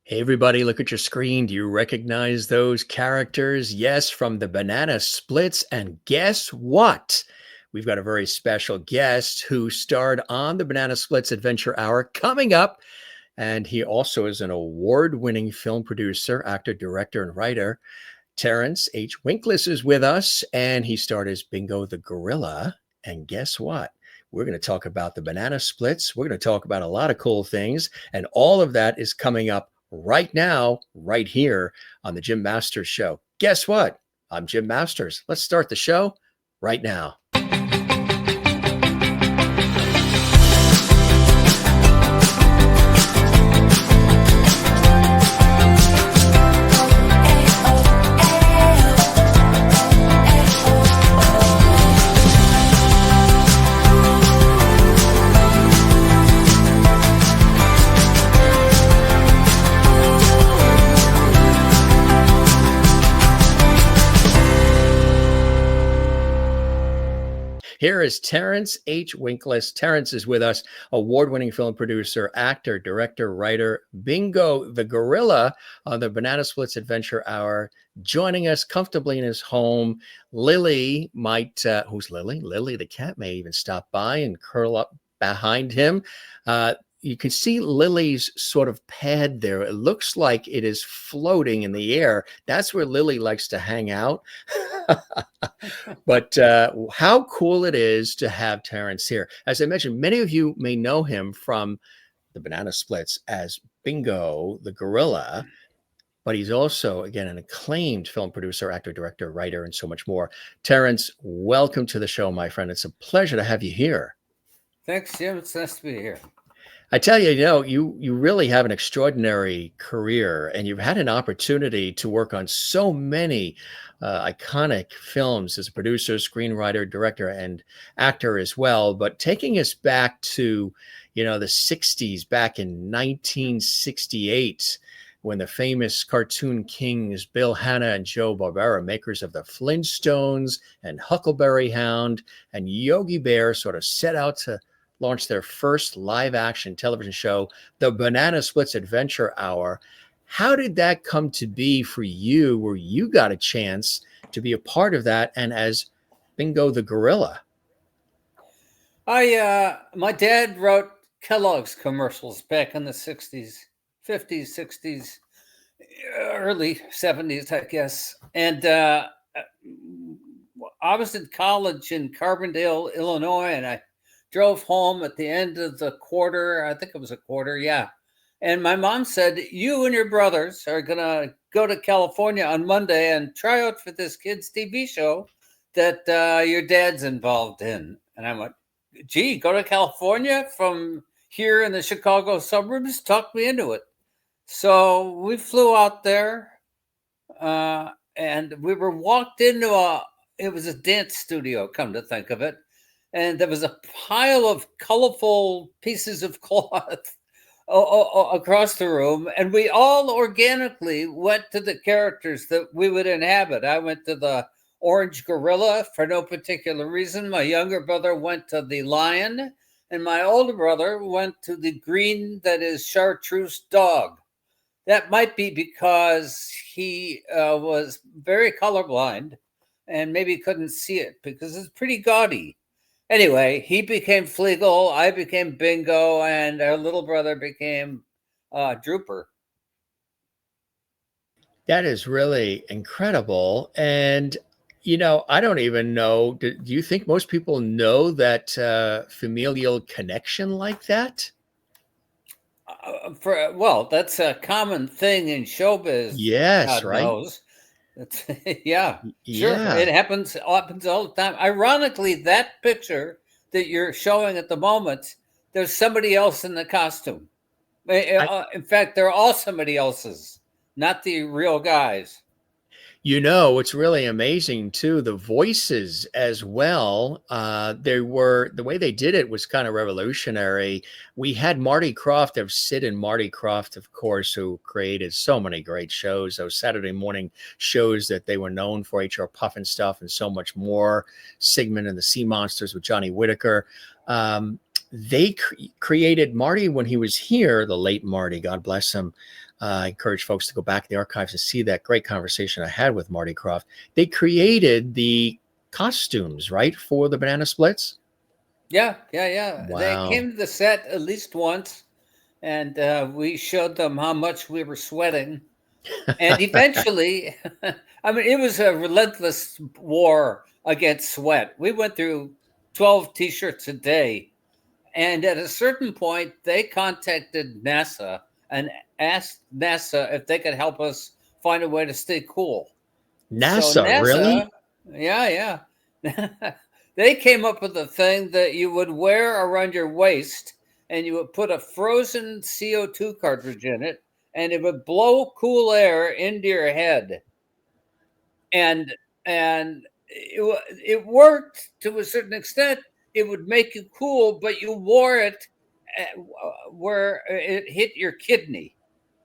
Hey everybody, look at your screen. Do you recognize those characters? Yes, from the Banana Splits. And guess what? We've got a very special guest who starred on the Banana Splits Adventure Hour coming up. And he also is an award-winning film producer, actor, director, and writer. Terence H. Winkless is with us, and he starred as Bingo the Gorilla. And guess what? We're going to talk about the Banana Splits. We're going to talk about a lot of cool things. And all of that is coming up right now, right here on the Jim Masters Show. Guess what? I'm Jim Masters. Let's start the show right now. Here is Terence H. Winkless. Terence is with us, award-winning film producer, actor, director, writer, Bingo the Gorilla on the Banana Splits Adventure Hour, joining us comfortably in his home. Lily might, who's Lily? Lily the cat may even stop by and curl up behind him. You can see Lily's sort of pad there. It looks like it is floating in the air. That's where Lily likes to hang out. But how cool it is to have Terence here. As I mentioned, many of you may know him from the Banana Splits as Bingo the Gorilla, but he's also, again, an acclaimed film producer, actor, director, writer, and so much more. Terence, welcome to the show, my friend. It's a pleasure to have you here. Thanks, Jim. It's nice to be here. I tell you, you really have an extraordinary career, and you've had an opportunity to work on so many iconic films as a producer, screenwriter, director, and actor as well. But taking us back to, the 60s, back in 1968, when the famous cartoon kings Bill Hanna and Joe Barbera, makers of the Flintstones and Huckleberry Hound and Yogi Bear, sort of set out to launched their first live action television show, the Banana Splits Adventure Hour. How did that come to be for you, where you got a chance to be a part of that and as Bingo the Gorilla? My dad wrote Kellogg's commercials back in the 60s, 50s, 60s, early 70s, I guess. And I was in college in Carbondale, Illinois, and I drove home at the end of the quarter. I think it was a quarter. Yeah. And my mom said, you and your brothers are going to go to California on Monday and try out for this kid's TV show that your dad's involved in. And I went, gee, go to California from here in the Chicago suburbs? Talk me into it. So we flew out there and we were walked into it was a dance studio, come to think of it. And there was a pile of colorful pieces of cloth across the room. And we all organically went to the characters that we would inhabit. I went to the orange gorilla for no particular reason. My younger brother went to the lion. And my older brother went to the green, that is chartreuse dog. That might be because he was very colorblind and maybe couldn't see it because it's pretty gaudy. Anyway, he became Fleegle, I became Bingo, and our little brother became Drooper. That is really incredible. And, I don't even know, do you think most people know that familial connection like that? That's a common thing in showbiz. Yes, God right? knows. Yeah, sure. Yeah. It happens all the time. Ironically, that picture that you're showing at the moment, there's somebody else in the costume. In fact, they're all somebody else's, not the real guys. It's really amazing too, the voices as well. The way they did it was kind of revolutionary. We had Marty Krofft of Sid and Marty Krofft, of course, who created so many great shows, those Saturday morning shows that they were known for, HR Puff and stuff, and so much more. Sigmund and the Sea Monsters with Johnny Whitaker. they created Marty when he was here, the late Marty, God bless him. I encourage folks to go back in the archives to see that great conversation I had with Marty Croft. They created the costumes, right, for the Banana Splits? Yeah, yeah, yeah. They Wow. came to the set at least once, and we showed them how much we were sweating. And eventually, I mean, it was a relentless war against sweat. We went through 12 t-shirts a day. And at a certain point, they contacted NASA and asked NASA if they could help us find a way to stay cool. So NASA, NASA, really? yeah, yeah. They came up with a thing that you would wear around your waist, and you would put a frozen CO2 cartridge in it, and it would blow cool air into your head. And it worked to a certain extent. It would make you cool, but you wore it where it hit your kidney.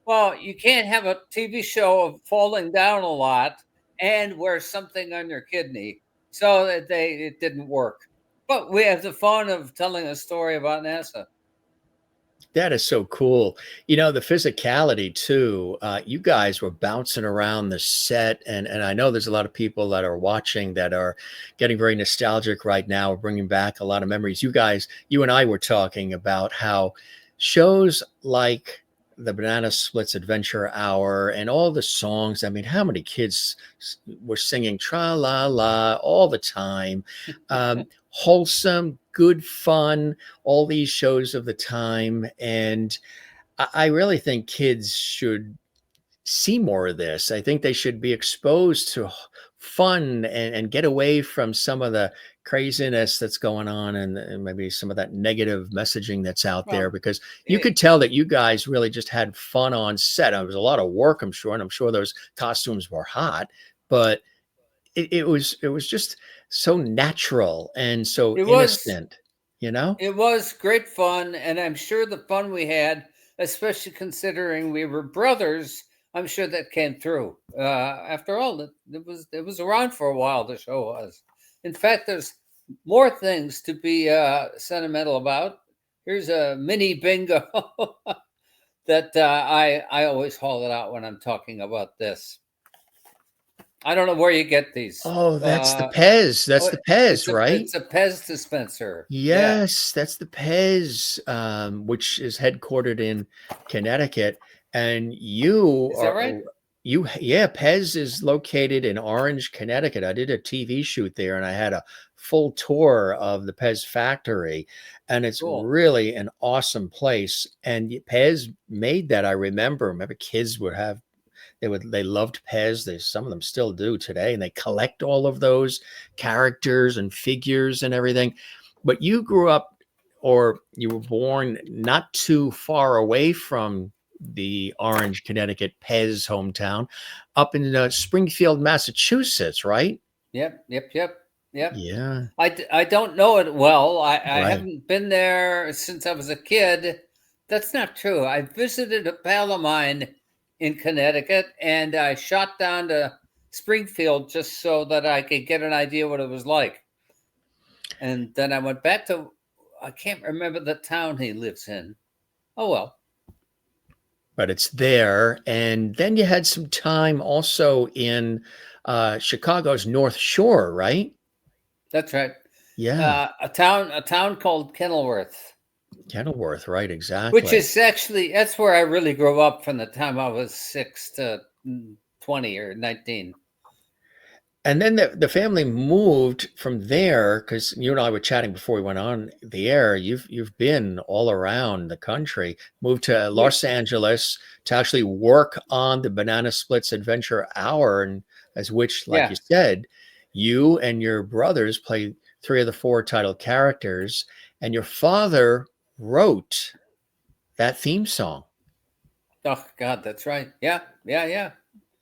Well, you can't have a TV show of falling down a lot and wear something on your kidney. So that it didn't work. But we have the fun of telling a story about NASA. That is so cool. The physicality too. You guys were bouncing around the set, and I know there's a lot of people that are watching that are getting very nostalgic right now, bringing back a lot of memories. You and I were talking about how shows like the Banana Splits Adventure Hour and all the songs. I mean, how many kids were singing "Tra La La" all the time? Wholesome, good fun, all these shows of the time. And I really think kids should see more of this. I think they should be exposed to fun and get away from some of the craziness that's going on and maybe some of that negative messaging that's out there, Well, because you it, could tell that you guys really just had fun on set. It was a lot of work, I'm sure, and I'm sure those costumes were hot, but it was just so natural and so it was innocent, you know? It was great fun, and I'm sure the fun we had, especially considering we were brothers, I'm sure that came through. After all, it was around for a while. The show was. In fact, there's more things to be sentimental about. Here's a mini bingo that I always haul it out when I'm talking about this. I don't know where you get these. Oh, that's the Pez. That's Oh, the Pez, right? it's a Pez dispenser. Yeah, Yes, that's the Pez, which is headquartered in Connecticut. And is that right? yeah, Pez is located in Orange, Connecticut. I did a TV shoot there and I had a full tour of the Pez factory. And it's Cool. really an awesome place. And Pez made that. I remember kids would have they loved Pez. Some of them still do today, and they collect all of those characters and figures and everything. But you grew up, or you were born not too far away from the Orange, Connecticut Pez hometown, up in Springfield, Massachusetts, right? Yep, yep, yep, yep. Yeah, I don't know it well. I right. haven't been there since I was a kid. That's not true. I visited a pal of mine in Connecticut, and I shot down to Springfield just so that I could get an idea what it was like. And then I went back to, I can't remember the town he lives in. Oh well, But it's there. And then you had some time also in Chicago's North Shore, right? that's right. Yeah, A town called Kenilworth, Kenilworth, right? which Exactly. is actually that's where I really grew up from the time I was 6 to 20 or 19. And then the family moved from there because you and I were chatting before we went on the air. You've been all around the country, moved to We, Los Angeles to actually work on the Banana Splits Adventure Hour, and as which, like yeah. you said, you and your brothers played three of the four title characters, and your father wrote that theme song. Oh God, that's right. Yeah, yeah, yeah.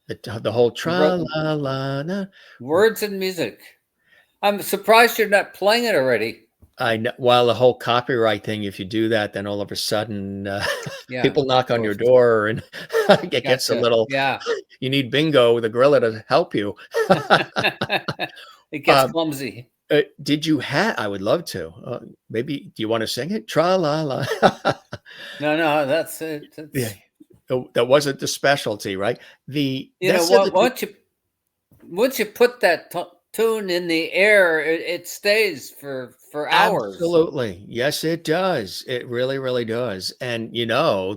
The whole He tra wrote la la na. words and music. I'm surprised you're not playing it already. I know. Well, the whole copyright thing, if you do that, then all of a sudden Yeah, people knock of on your course. door and it gets a Gotcha. little, Yeah. you need bingo with a gorilla to help you. It gets um, clumsy. Did you have? I would love to. Maybe do you want to sing it? Tra la la. No, no, that's it. Yeah, It's that wasn't the specialty, right? The you know that's the other what? thing. Once you put that tune in the air, it stays for hours. Absolutely. Yes, it does. It really, really does. And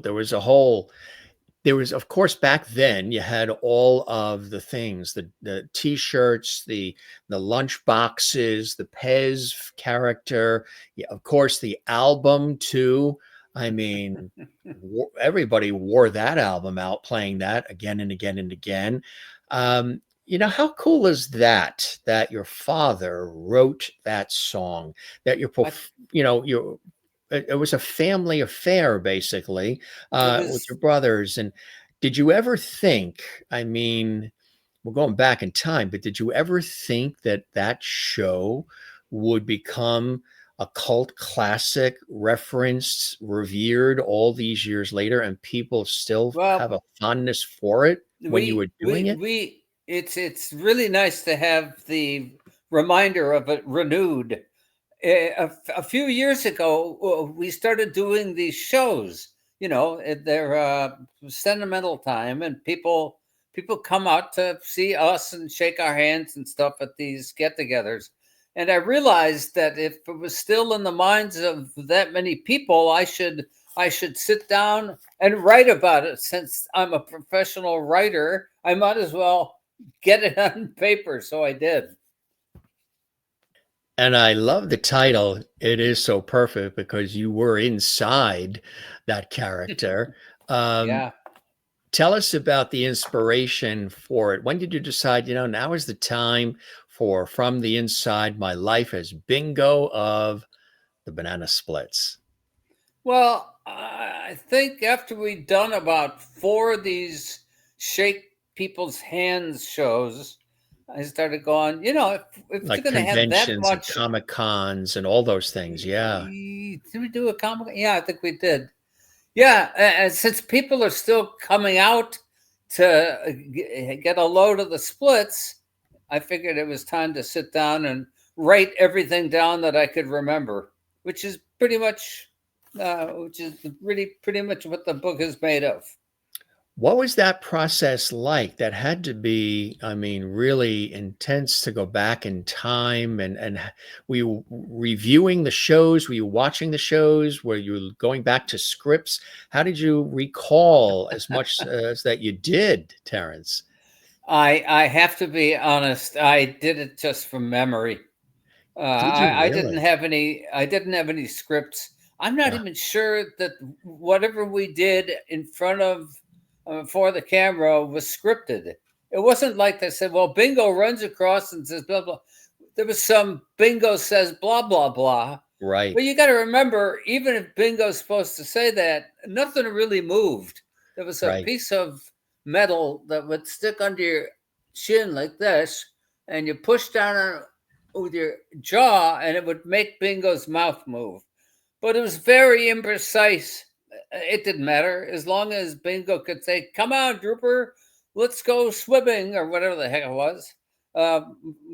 there was, of course, back then you had all of the things, the t-shirts, the lunch boxes, the Pez character, yeah, of course, the album too. I mean, everybody wore that album out, playing that again and again and again. How cool is that? That your father wrote that song, that I, it was a family affair, basically, it with was your brothers. And did you ever think, I mean, we're going back in time, but did you ever think that that show would become a cult classic, referenced, revered all these years later, and people still have well, a fondness for it when you were doing it? it's really nice to have the reminder of it renewed. A few years ago, we started doing these shows. They're sentimental time, and people come out to see us and shake our hands and stuff at these get-togethers. And I realized that if it was still in the minds of that many people, I should sit down and write about it. Since I'm a professional writer, I might as well get it on paper. So I did. And I love the title. It is so perfect because you were inside that character. Um, Yeah. Tell us about the inspiration for it. When did you decide, now is the time for From the Inside My Life as Bingo of the Banana Splits? Well, I think after we'd done about four of these shake people's hands shows, I started going, if Like you're going to have that conventions and much, Comic Cons and all those things. Yeah. did we do a comic? Yeah, I think we did. Yeah, and since people are still coming out to get a load of the splits, I figured it was time to sit down and write everything down that I could remember, which is really pretty much what the book is made of. What was that process like? That had to be, I mean, really intense to go back in time were you reviewing the shows? Were you watching the shows? Were you going back to scripts? How did you recall as much as that you did, Terence? I have to be honest. I did it just from memory. Did you I didn't really? have any. I didn't have any scripts. I'm not even sure that whatever we did in front of for the camera was scripted. It wasn't like they said, "Well, Bingo runs across and says blah blah." There was some Bingo says blah blah blah. Right, But you got to remember, even if Bingo's supposed to say that, nothing really moved. There was a right. piece of metal that would stick under your chin like this, and you push down on it with your jaw, and it would make Bingo's mouth move. But it was very imprecise. It didn't matter as long as Bingo could say, "Come on, Drooper, let's go swimming," or whatever the heck it was. Uh,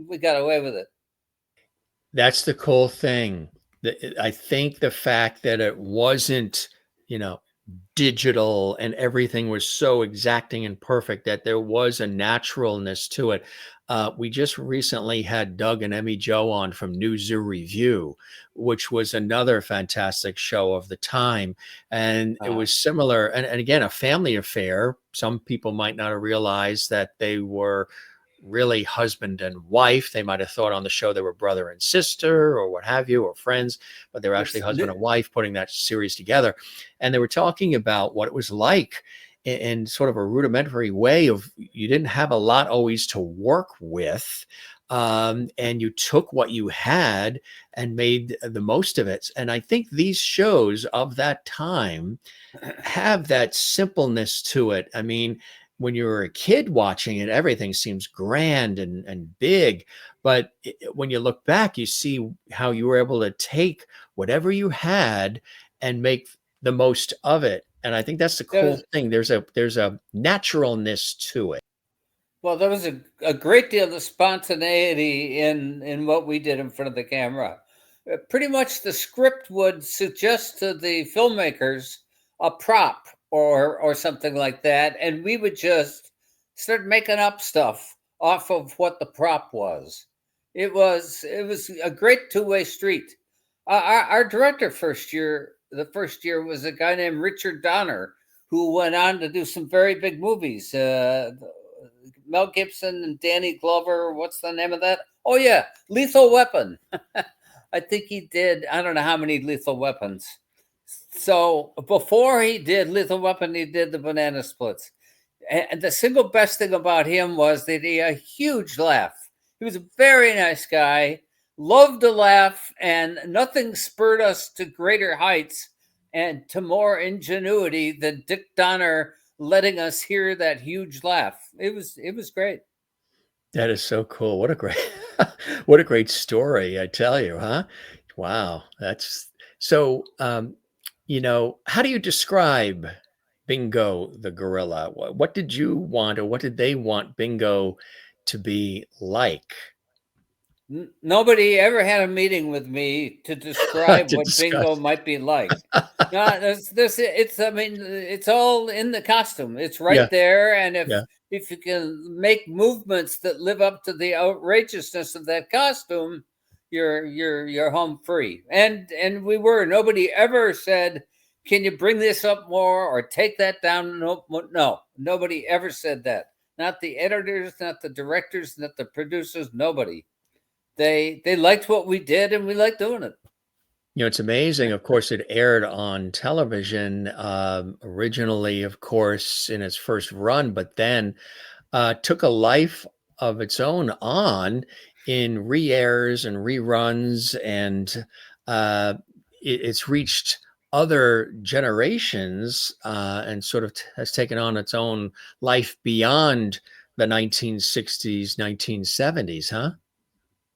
we got away with it. That's the cool thing. I think the fact that it wasn't, you know, digital and everything was so exacting and perfect that there was a naturalness to it. We just recently had Doug and Emmy Joe on from New Zoo Review, which was another fantastic show of the time. And it Uh, was similar. And again, a family affair. Some people might not have realized that they were really husband and wife. They might have thought on the show they were brother and sister or what have you, or friends, but they were actually it's husband and wife putting that series together. And they were talking about what it was like in sort of a rudimentary way of you didn't have a lot always to work with. And you took what you had and made the most of it. And I think these shows of that time have that simpleness to it. I mean, when you were a kid watching it, everything seems grand and big. But when you look back, you see how you were able to take whatever you had and make the most of it. And I think that's the there cool was thing. There's a naturalness to it. Well, there was a great deal of spontaneity in what we did in front of the camera. Pretty much the script would suggest to the filmmakers a prop or something like that, and we would just start making up stuff off of what the prop was. It was a great two-way street. Our director the first year was a guy named Richard Donner, who went on to do some very big movies. Mel Gibson and Danny Glover. What's the name of that? Oh yeah, Lethal Weapon. I think he did. I don't know how many Lethal Weapons. So before he did Lethal Weapon, he did the Banana Splits. And the single best thing about him was that he had a huge laugh. He was a very nice guy, loved to laugh, and nothing spurred us to greater heights and to more ingenuity than Dick Donner letting us hear that huge laugh. It was great. That is so cool. What a great what a great story, I tell you, huh? Wow, that's so, how do you describe Bingo the gorilla? What did you want or what did they want Bingo to be like? Nobody ever had a meeting with me to describe To what bingo discuss. might be like. No, this it's I mean it's all in the costume. It's right Yeah, there, and yeah. if you can make movements that live up to the outrageousness of that costume, you're home free. And we were. Nobody ever said, "Can you bring this up more or take that down?" No, no. Nobody ever said that. Not the editors, not the directors, not the producers. Nobody. They liked what we did, and we liked doing it. It's amazing. Of course, it aired on television, originally, of course, in its first run, but then took a life of its own on in re-airs and reruns, and it's reached other generations and sort of has taken on its own life beyond the 1960s, 1970s, huh?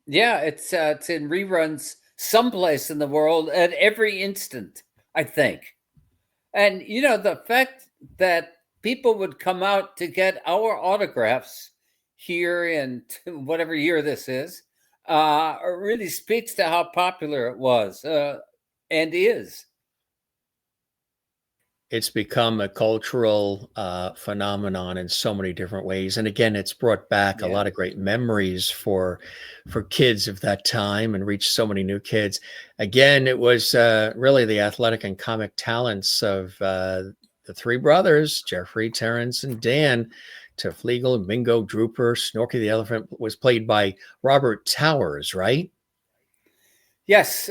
Yeah, it's in reruns someplace in the world at every instant, I think. And the fact that people would come out to get our autographs here in whatever year this is, really speaks to how popular it was and is. It's become a cultural phenomenon in so many different ways, and again, it's brought back a Yeah. lot of great memories for kids of that time and reached so many new kids. Again, it was really the athletic and comic talents of the three brothers, Jeffrey, Terence, and Dan, to Fleegle, Bingo, Drooper. Snorky the elephant was played by Robert Towers, right? Yes,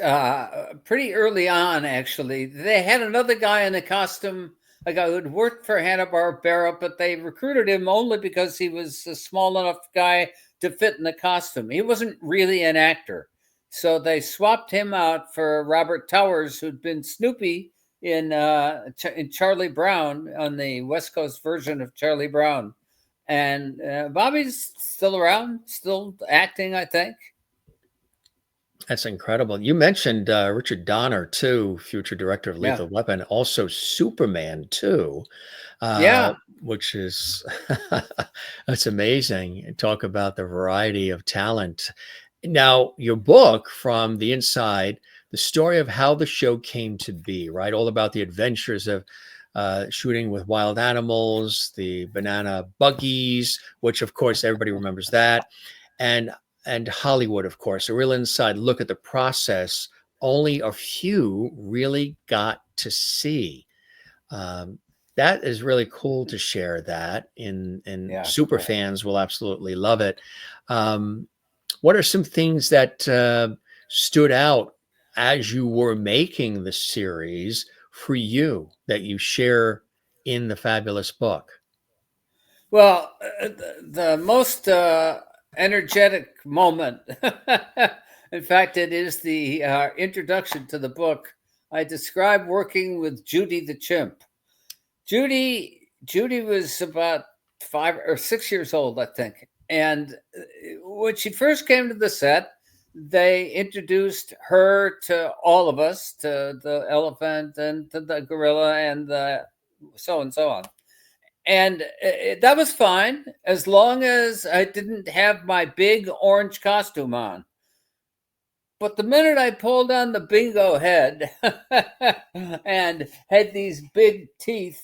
pretty early on, actually. They had another guy in the costume, a guy who had worked for Hanna-Barbera, but they recruited him only because he was a small enough guy to fit in the costume. He wasn't really an actor. So they swapped him out for Robert Towers, who'd been Snoopy in Charlie Brown, on the West Coast version of Charlie Brown. And Bobby's still around, still acting, I think. That's incredible. You mentioned Richard Donner too, future director of Yeah. Lethal Weapon, also Superman too, uh, Yeah. which is that's amazing. Talk about the variety of talent. Now, your book, From the Inside, the story of how the show came to be, right? All about the adventures of shooting with wild animals, the banana buggies, which of course everybody remembers that, and Hollywood, of course, a real inside look at the process. Only a few really got to see. Um, that is really cool to share that and Yeah. super Cool. fans will absolutely love it. Um, what are some things that stood out as you were making the series for you that you share in the fabulous book? Well, the most energetic moment, in fact, it is the introduction to the book. I describe working with Judy the chimp. Judy was about 5 or 6 years old, I think. And when she first came to the set, they introduced her to all of us, to the elephant and to the gorilla and the so and so on. And that was fine as long as I didn't have my big orange costume on. But the minute I pulled on the bingo head and had these big teeth,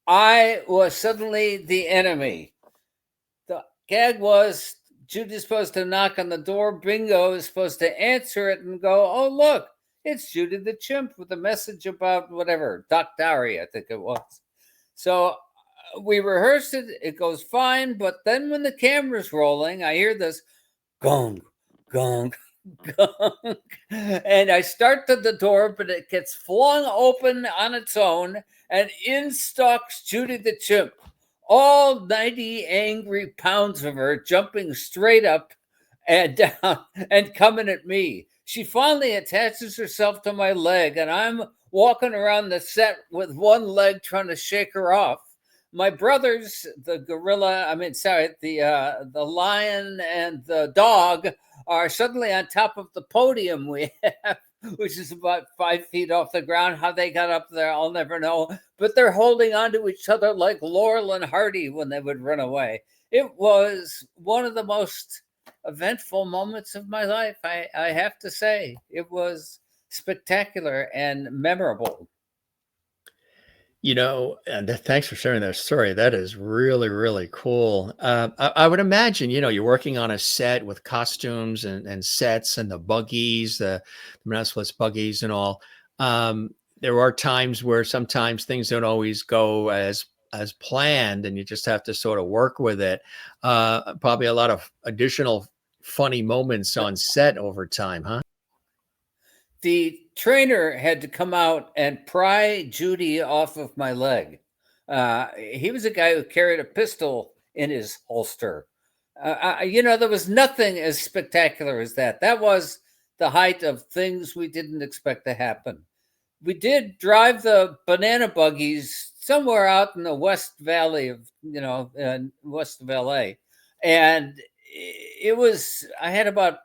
I was suddenly the enemy. The gag was Judy's supposed to knock on the door. Bingo is supposed to answer it and go, "Oh, look, it's Judy the chimp with a message about whatever, Doc Dowry, I think it was." So we rehearsed it. It goes fine. But then when the camera's rolling, I hear this gong, gong, gong. And I start to the door, but it gets flung open on its own, and in stalks Judy the chimp. All 90 angry pounds of her jumping straight up and down and coming at me. She finally attaches herself to my leg, and I'm walking around the set with one leg trying to shake her off. My brothers, the gorilla, the lion and the dog are suddenly on top of the podium we have, which is about 5 feet off the ground. How they got up there, I'll never know. But they're holding on to each other like Laurel and Hardy when they would run away. It was one of the most eventful moments of my life. I have to say, it was spectacular and memorable. And thanks for sharing that story. That is really, really cool. I would imagine, you're working on a set with costumes and sets and the buggies, the monocelous buggies and all. There are times where sometimes things don't always go as planned, and you just have to sort of work with it. Probably a lot of additional funny moments on set over time, huh? The trainer had to come out and pry Judy off of my leg. He was a guy who carried a pistol in his holster. There was nothing as spectacular as that. That was the height of things we didn't expect to happen. We did drive the banana buggies somewhere out in the West Valley of, west of LA. And I had about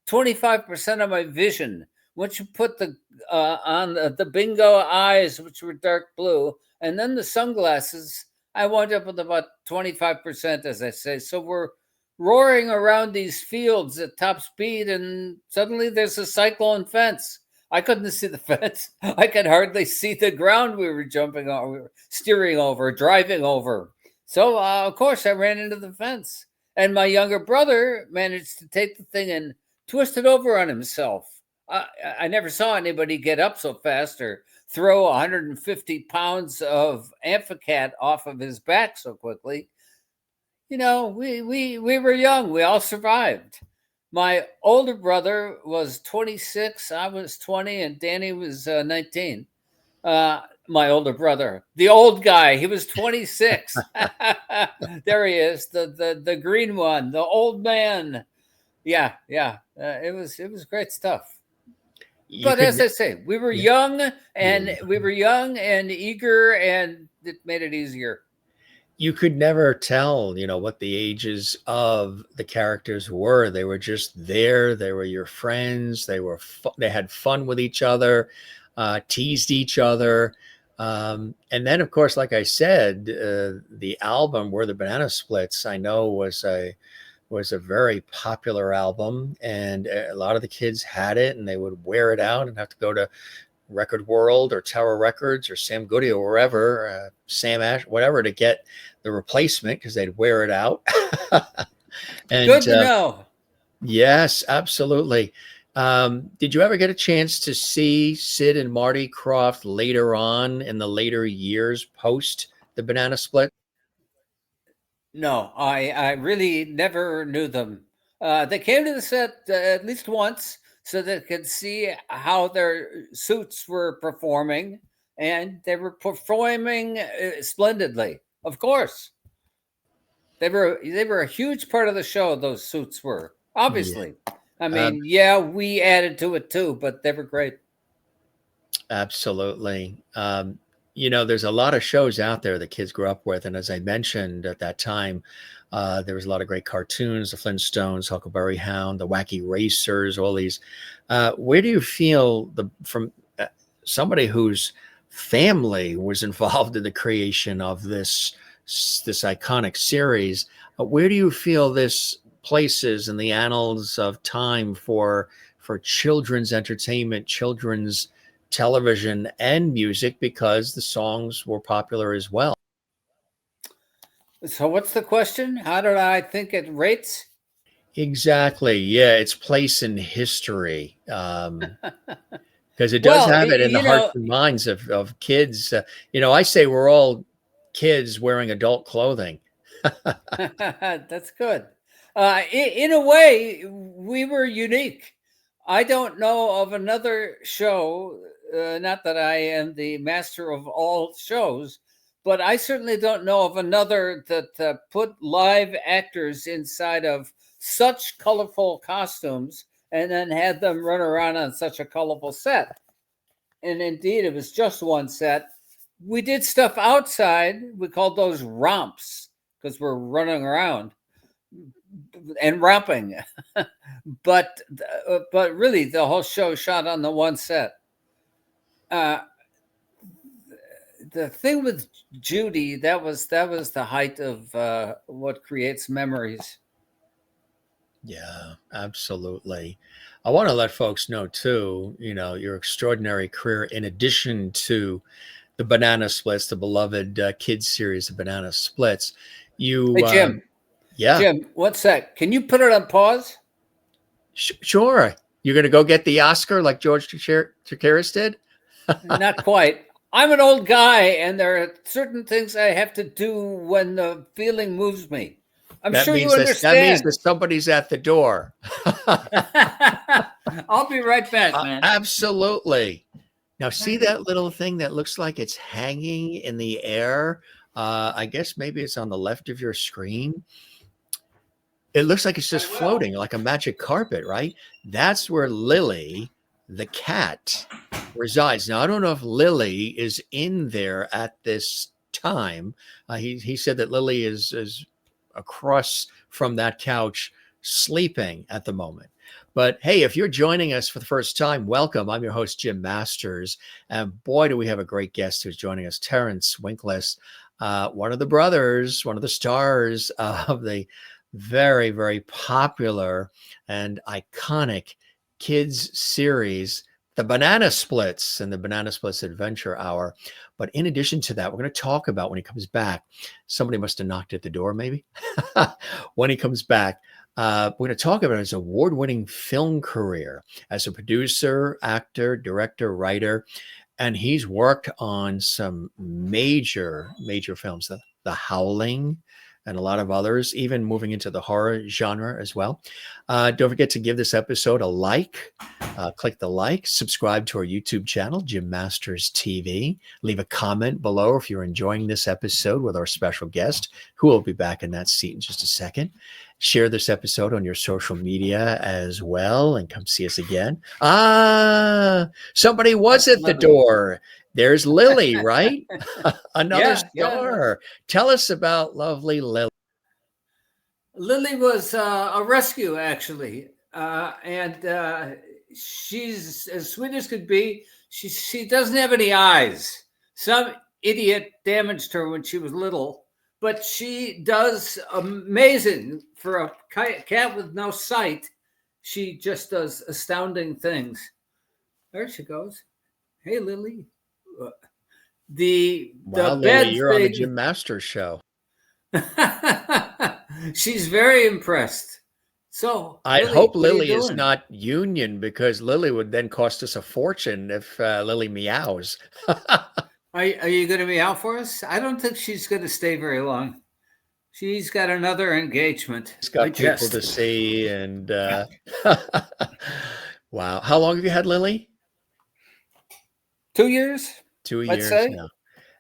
25% of my vision. Once you put the on the bingo eyes, which were dark blue, and then the sunglasses, I wound up with about 25%, as I say. So we're roaring around these fields at top speed, and suddenly there's a cyclone fence. I couldn't see the fence. I could hardly see the ground we were jumping on, we were steering over, driving over. So, of course, I ran into the fence. And my younger brother managed to take the thing and twist it over on himself. I never saw anybody get up so fast or throw 150 pounds of amphicat off of his back so quickly. We were young. We all survived. My older brother was 26. I was 20, and Danny was 19. My older brother, the old guy, he was 26. There he is, the green one, the old man. Yeah. It was great stuff. But as I say, we were young, and we were young and eager, and it made it easier. You could never tell, what the ages of the characters were. They were just there. They were your friends. They had fun with each other, teased each other. And then, of course, like I said, the album Were the Banana Splits, I know was a very popular album, and a lot of the kids had it, and they would wear it out and have to go to Record World or Tower Records or Sam Goody or wherever, Sam Ash, whatever, to get the replacement because they'd wear it out. And good to know. Yes, absolutely. Did you ever get a chance to see Sid and Marty Krofft later on in the later years post the Banana Split? No, I really never knew them. They came to the set at least once so they could see how their suits were performing, and they were performing splendidly. Of course, they were a huge part of the show. Those suits were obviously. I mean, we added to it too, but they were great. Absolutely. There's a lot of shows out there that kids grew up with. And as I mentioned at that time, there was a lot of great cartoons, the Flintstones, Huckleberry Hound, the Wacky Racers, all these. Where do you feel from somebody whose family was involved in the creation of this this iconic series. Where do you feel this places in the annals of time for children's entertainment, children's television, and music? Because the songs were popular as well. So what's the question? How did I think it rates? Exactly. Yeah, its place in history. Because it does Well, have it in the you hearts know, and minds of kids. I say we're all kids wearing adult clothing. that's good. In a way, we were unique. I don't know of another show, not that I am the master of all shows, but I certainly don't know of another that put live actors inside of such colorful costumes and then had them run around on such a colorful set. And indeed, it was just one set. We did stuff outside. We called those romps because we're running around and romping. But really, the whole show shot on the one set. Uh, the thing with Judy, that was the height of what creates memories. Yeah, absolutely. I want to let folks know too, your extraordinary career in addition to the Banana Splits, the beloved kids series, the Banana Splits. Hey You, yeah, Jim, one sec. Can you put it on pause? sure. You're going to go get the Oscar like George Chakiris did? Not quite. I'm an old guy, and there are certain things I have to do when the feeling moves me. I'm That sure you means that understand. somebody's at the door. I'll be right back, man. Absolutely. Now, see that little thing that looks like it's hanging in the air? I guess maybe it's on the left of your screen. It looks like it's just floating like a magic carpet, right? That's where Lily, the cat, resides. Now, I don't know if Lily is in there at this time. He said that Lily is across from that couch sleeping at the moment. But hey, if you're joining us for the first time, welcome. I'm your host, Jim Masters. And boy, do we have a great guest who's joining us, Terence Winkless, one of the brothers, one of the stars of the very, very popular and iconic kids series, the Banana Splits and the Banana Splits Adventure Hour. But in addition to that, we're going to talk about when he comes back. Somebody must have knocked at the door, maybe. When he comes back, we're going to talk about his award-winning film career as a producer, actor, director, writer. And he's worked on some major, major films, The Howling, and a lot of others, even moving into the horror genre as well. Don't forget to give this episode a like. Click the like, subscribe to our YouTube channel, Jim Masters TV. Leave a comment below if you're enjoying this episode with our special guest, who will be back in that seat in just a second. Share this episode on your social media as well and come see us again. Somebody was at the door. There's Lily, right? Another star. Yeah. Tell us about lovely Lily. Lily was a rescue, actually. And she's as sweet as could be. She doesn't have any eyes. Some idiot damaged her when she was little, but she does amazing for a cat with no sight. She just does astounding things. There she goes. Hey, Lily. The Lily, bed you're thing, on the Jim Masters show. She's very impressed. So I hope Lily is not union, because Lily would then cost us a fortune if Lily meows. Are you going to meow for us? I don't think she's going to stay very long. She's got another engagement. She's got people to see, and wow. How long have you had Lily? 2 years. 2 years now.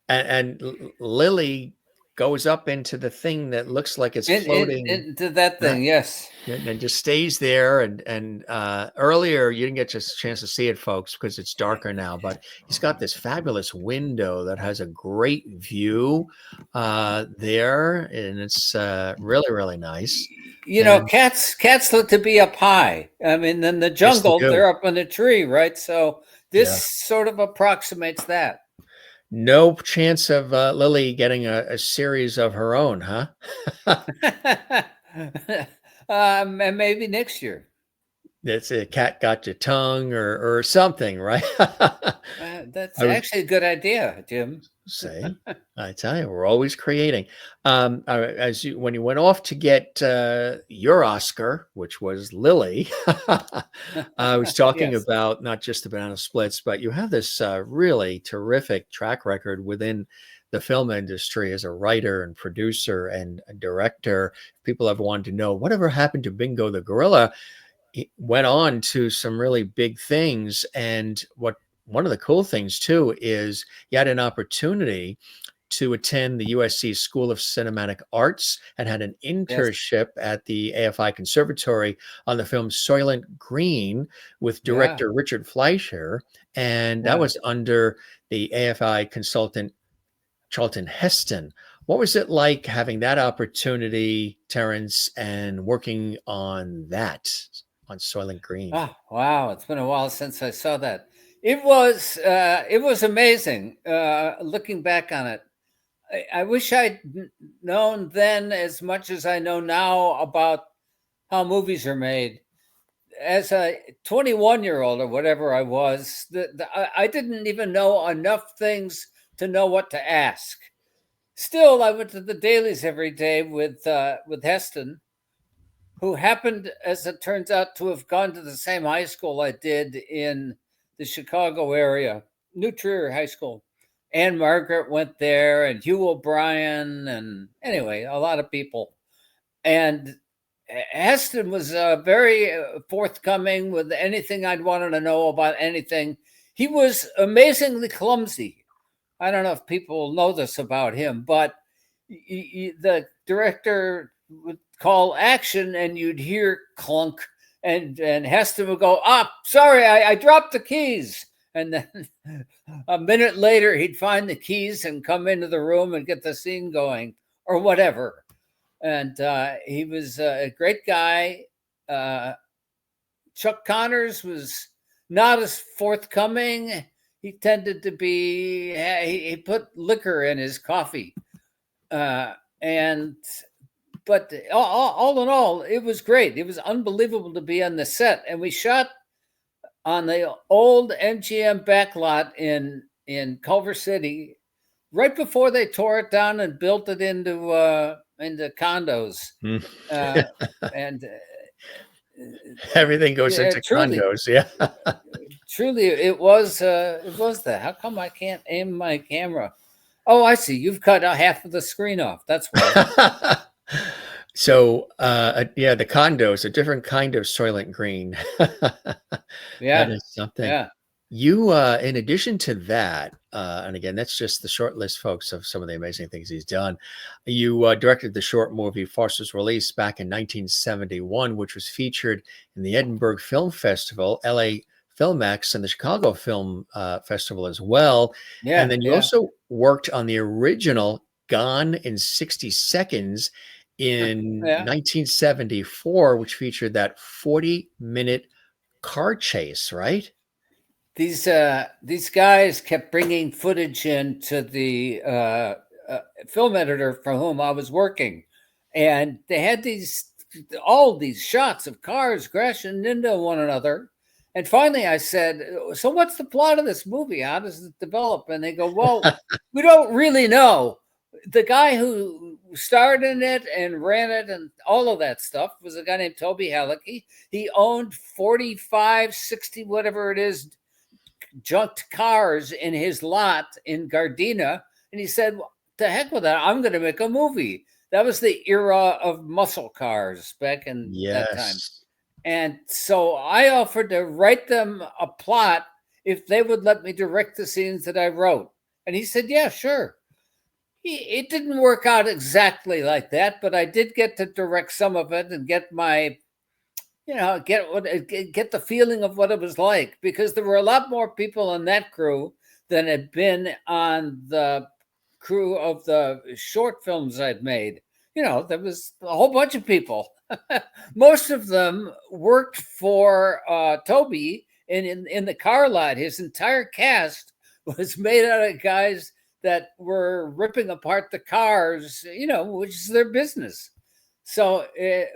And Lily goes up into the thing that looks like it's floating into that thing, yes, and just stays there. And earlier you didn't get a chance to see it, folks, because it's darker now. But he's got this fabulous window that has a great view there, and it's really, really nice. Cats look to be up high. I mean, in the jungle, they're up in a tree, right? So this sort of approximates that. No chance of Lily getting a series of her own, huh? And maybe next year. It's a cat got your tongue or something, right? That's I was actually a good idea, Jim. say, I tell you, we're always creating. As you when you went off to get your Oscar, which was Lily, I was talking Yes. about not just the banana splits, but you have this really terrific track record within the film industry as a writer and producer and a director. People have wanted to know whatever happened to Bingo the Gorilla. He went on to some really big things. And what one of the cool things too is he had an opportunity to attend the USC School of Cinematic Arts and had an Yes. internship at the AFI Conservatory on the film Soylent Green with Yeah. director Richard Fleischer. And that Yeah. was under the AFI consultant Charlton Heston. What was it like having that opportunity, Terence, and working on that, on Soylent Green? Oh, wow. It's been a while since I saw that. It was amazing. Looking back on it, I wish I'd known then as much as I know now about how movies are made. As a 21-year-old or whatever I was, I didn't even know enough things to know what to ask. Still, I went to the dailies every day with Heston, who happened, as it turns out, to have gone to the same high school I did in the Chicago area, New Trier High School. Anne Margaret went there, and Hugh O'Brien, and anyway, a lot of people. And Heston was very forthcoming with anything I'd wanted to know about anything. He was amazingly clumsy. I don't know if people know this about him, but the director would call action and you'd hear clunk, and Heston would go, sorry, I dropped the keys. And then a minute later, he'd find the keys and come into the room and get the scene going or whatever. And he was a great guy. Chuck Connors was not as forthcoming. He tended to be, he put liquor in his coffee. And but all in all, it was great. It was unbelievable to be on the set, and we shot on the old MGM backlot in Culver City, right before they tore it down and built it into condos. Hmm. And Everything goes yeah, into condos. Yeah. truly, it was that. How come I can't aim my camera? Oh, I see. You've cut out half of the screen off. That's why. So, yeah, the condos, a different kind of Soylent Green. That Yeah, is something. yeah, You, in addition to that, and again, that's just the short list, folks, of some of the amazing things he's done. You directed the short movie Foster's Release back in 1971, which was featured in the Edinburgh Film Festival, LA Filmex, and the Chicago Film Festival as well. And yeah, then you yeah, also worked on the original Gone in 60 Seconds in yeah. 1974, which featured that 40-minute car chase, right? These guys kept bringing footage in to the film editor for whom I was working, and they had all these shots of cars crashing into one another. And finally, I said, "So what's the plot of this movie? How does it develop?" And they go, "Well, we don't really know." The guy who starred in it and ran it and all of that stuff was a guy named Toby Halleck. He owned 45, 60, whatever it is, junked cars in his lot in Gardena. And he said, well, the heck with that. I'm going to make a movie. That was the era of muscle cars back in that time. Yes. And so I offered to write them a plot if they would let me direct the scenes that I wrote. And he said, yeah, sure. It didn't work out exactly like that, but I did get to direct some of it and get my get the feeling of what it was like, because there were a lot more people on that crew than had been on the crew of the short films I'd made. There was a whole bunch of people. Most of them worked for Toby in the car lot. His entire cast was made out of guys that were ripping apart the cars, which is their business. So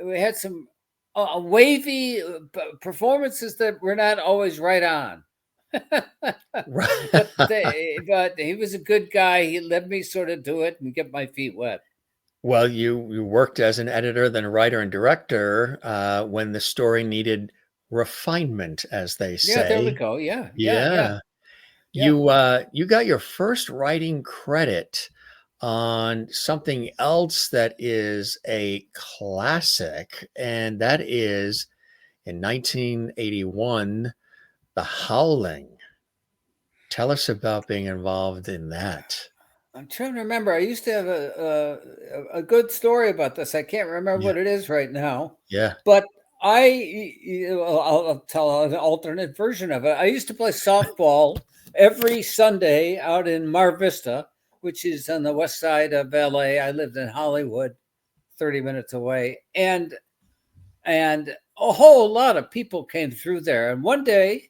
we had some wavy performances that were not always right on. but he was a good guy. He let me sort of do it and get my feet wet. Well, you worked as an editor, then a writer and director when the story needed refinement, as they Yeah, there we say. go. Yeah, yeah, yeah, Yeah. yeah. You got your first writing credit on something else that is a classic, and that is in 1981, The Howling. Tell us about being involved in that. I'm trying to remember. I used to have a good story about this. I can't remember Yeah. what it is right now, Yeah. but I'll tell an alternate version of it. I used to play softball every Sunday out in Mar Vista, which is on the west side of LA. I lived in Hollywood, 30 minutes away, and a whole lot of people came through there. And one day,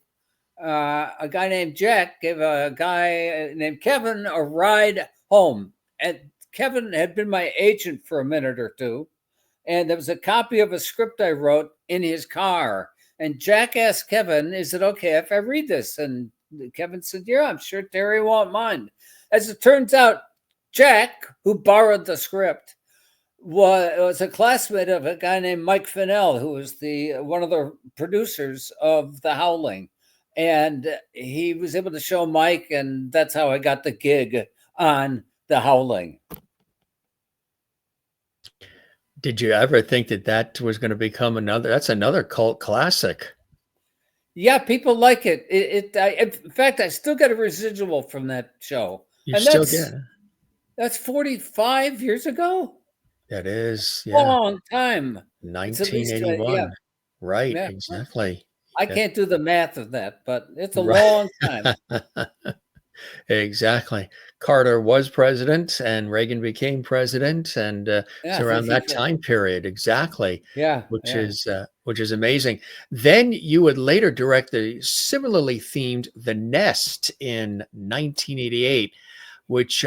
a guy named Jack gave a guy named Kevin a ride home. And Kevin had been my agent for a minute or two. And there was a copy of a script I wrote in his car. And Jack asked Kevin, "Is it okay if I read this?" And Kevin said, "Yeah, I'm sure Terry won't mind." As it turns out, Jack, who borrowed the script, was a classmate of a guy named Mike Fennell, who was one of the producers of The Howling. And he was able to show Mike, and that's how I got the gig on The Howling. Did you ever think that that was going to become that's another cult classic? Yeah, people like it. In fact, I still get a residual from that show, You and still get that's 45 years ago. that is, yeah, Long time. It's at least yeah, 1981. Right, yeah. exactly. I That can't do the math of that, but it's a right. long time. Exactly. Carter was president and Reagan became president, and it's Yeah, around that time period, exactly, yeah, yeah. which is amazing. Then you would later direct the similarly themed The Nest in 1988, which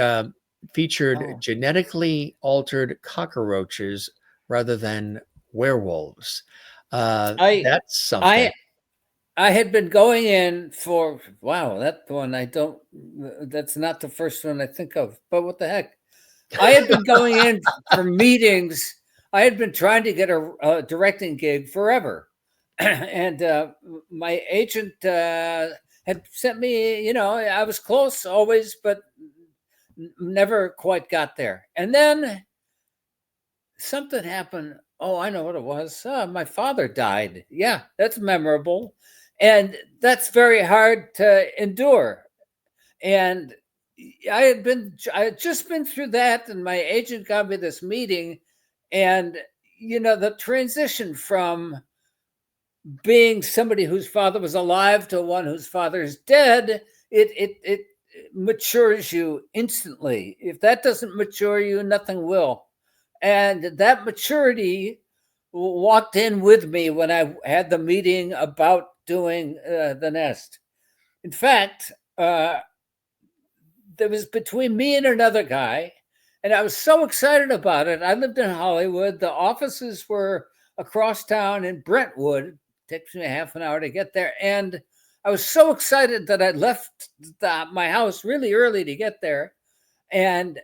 featured Oh, genetically altered cockroaches rather than werewolves. I That's something. I I had been going in for wow, that one I don't that's not the first one I think of. But what the heck? I had been going in for meetings. I had been trying to get a directing gig forever. And my agent had sent me, I was close always, but never quite got there. And then something happened. Oh, I know what it was. My father died. Yeah, that's memorable. And that's very hard to endure. And I had just been through that, and my agent got me this meeting. And, the transition from being somebody whose father was alive to one whose father is dead, it matures you instantly. If that doesn't mature you, nothing will. And that maturity walked in with me when I had the meeting about doing The Nest. In fact, there was between me and another guy, and I was so excited about it. I lived in Hollywood. The offices were across town in Brentwood. It takes me a half an hour to get there. And I was so excited that I left my house really early to get there. And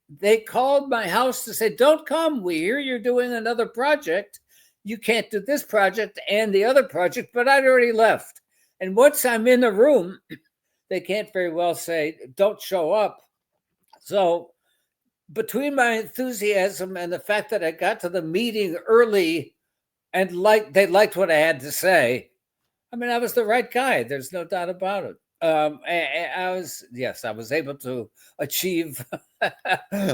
they called my house to say, "Don't come. We hear you're doing another project. You can't do this project and the other project." But I'd already left. And once I'm in the room, they can't very well say, "Don't show up." So between my enthusiasm and the fact that I got to the meeting early and they liked what I had to say, I mean, I was the right guy. There's no doubt about it. I was able to achieve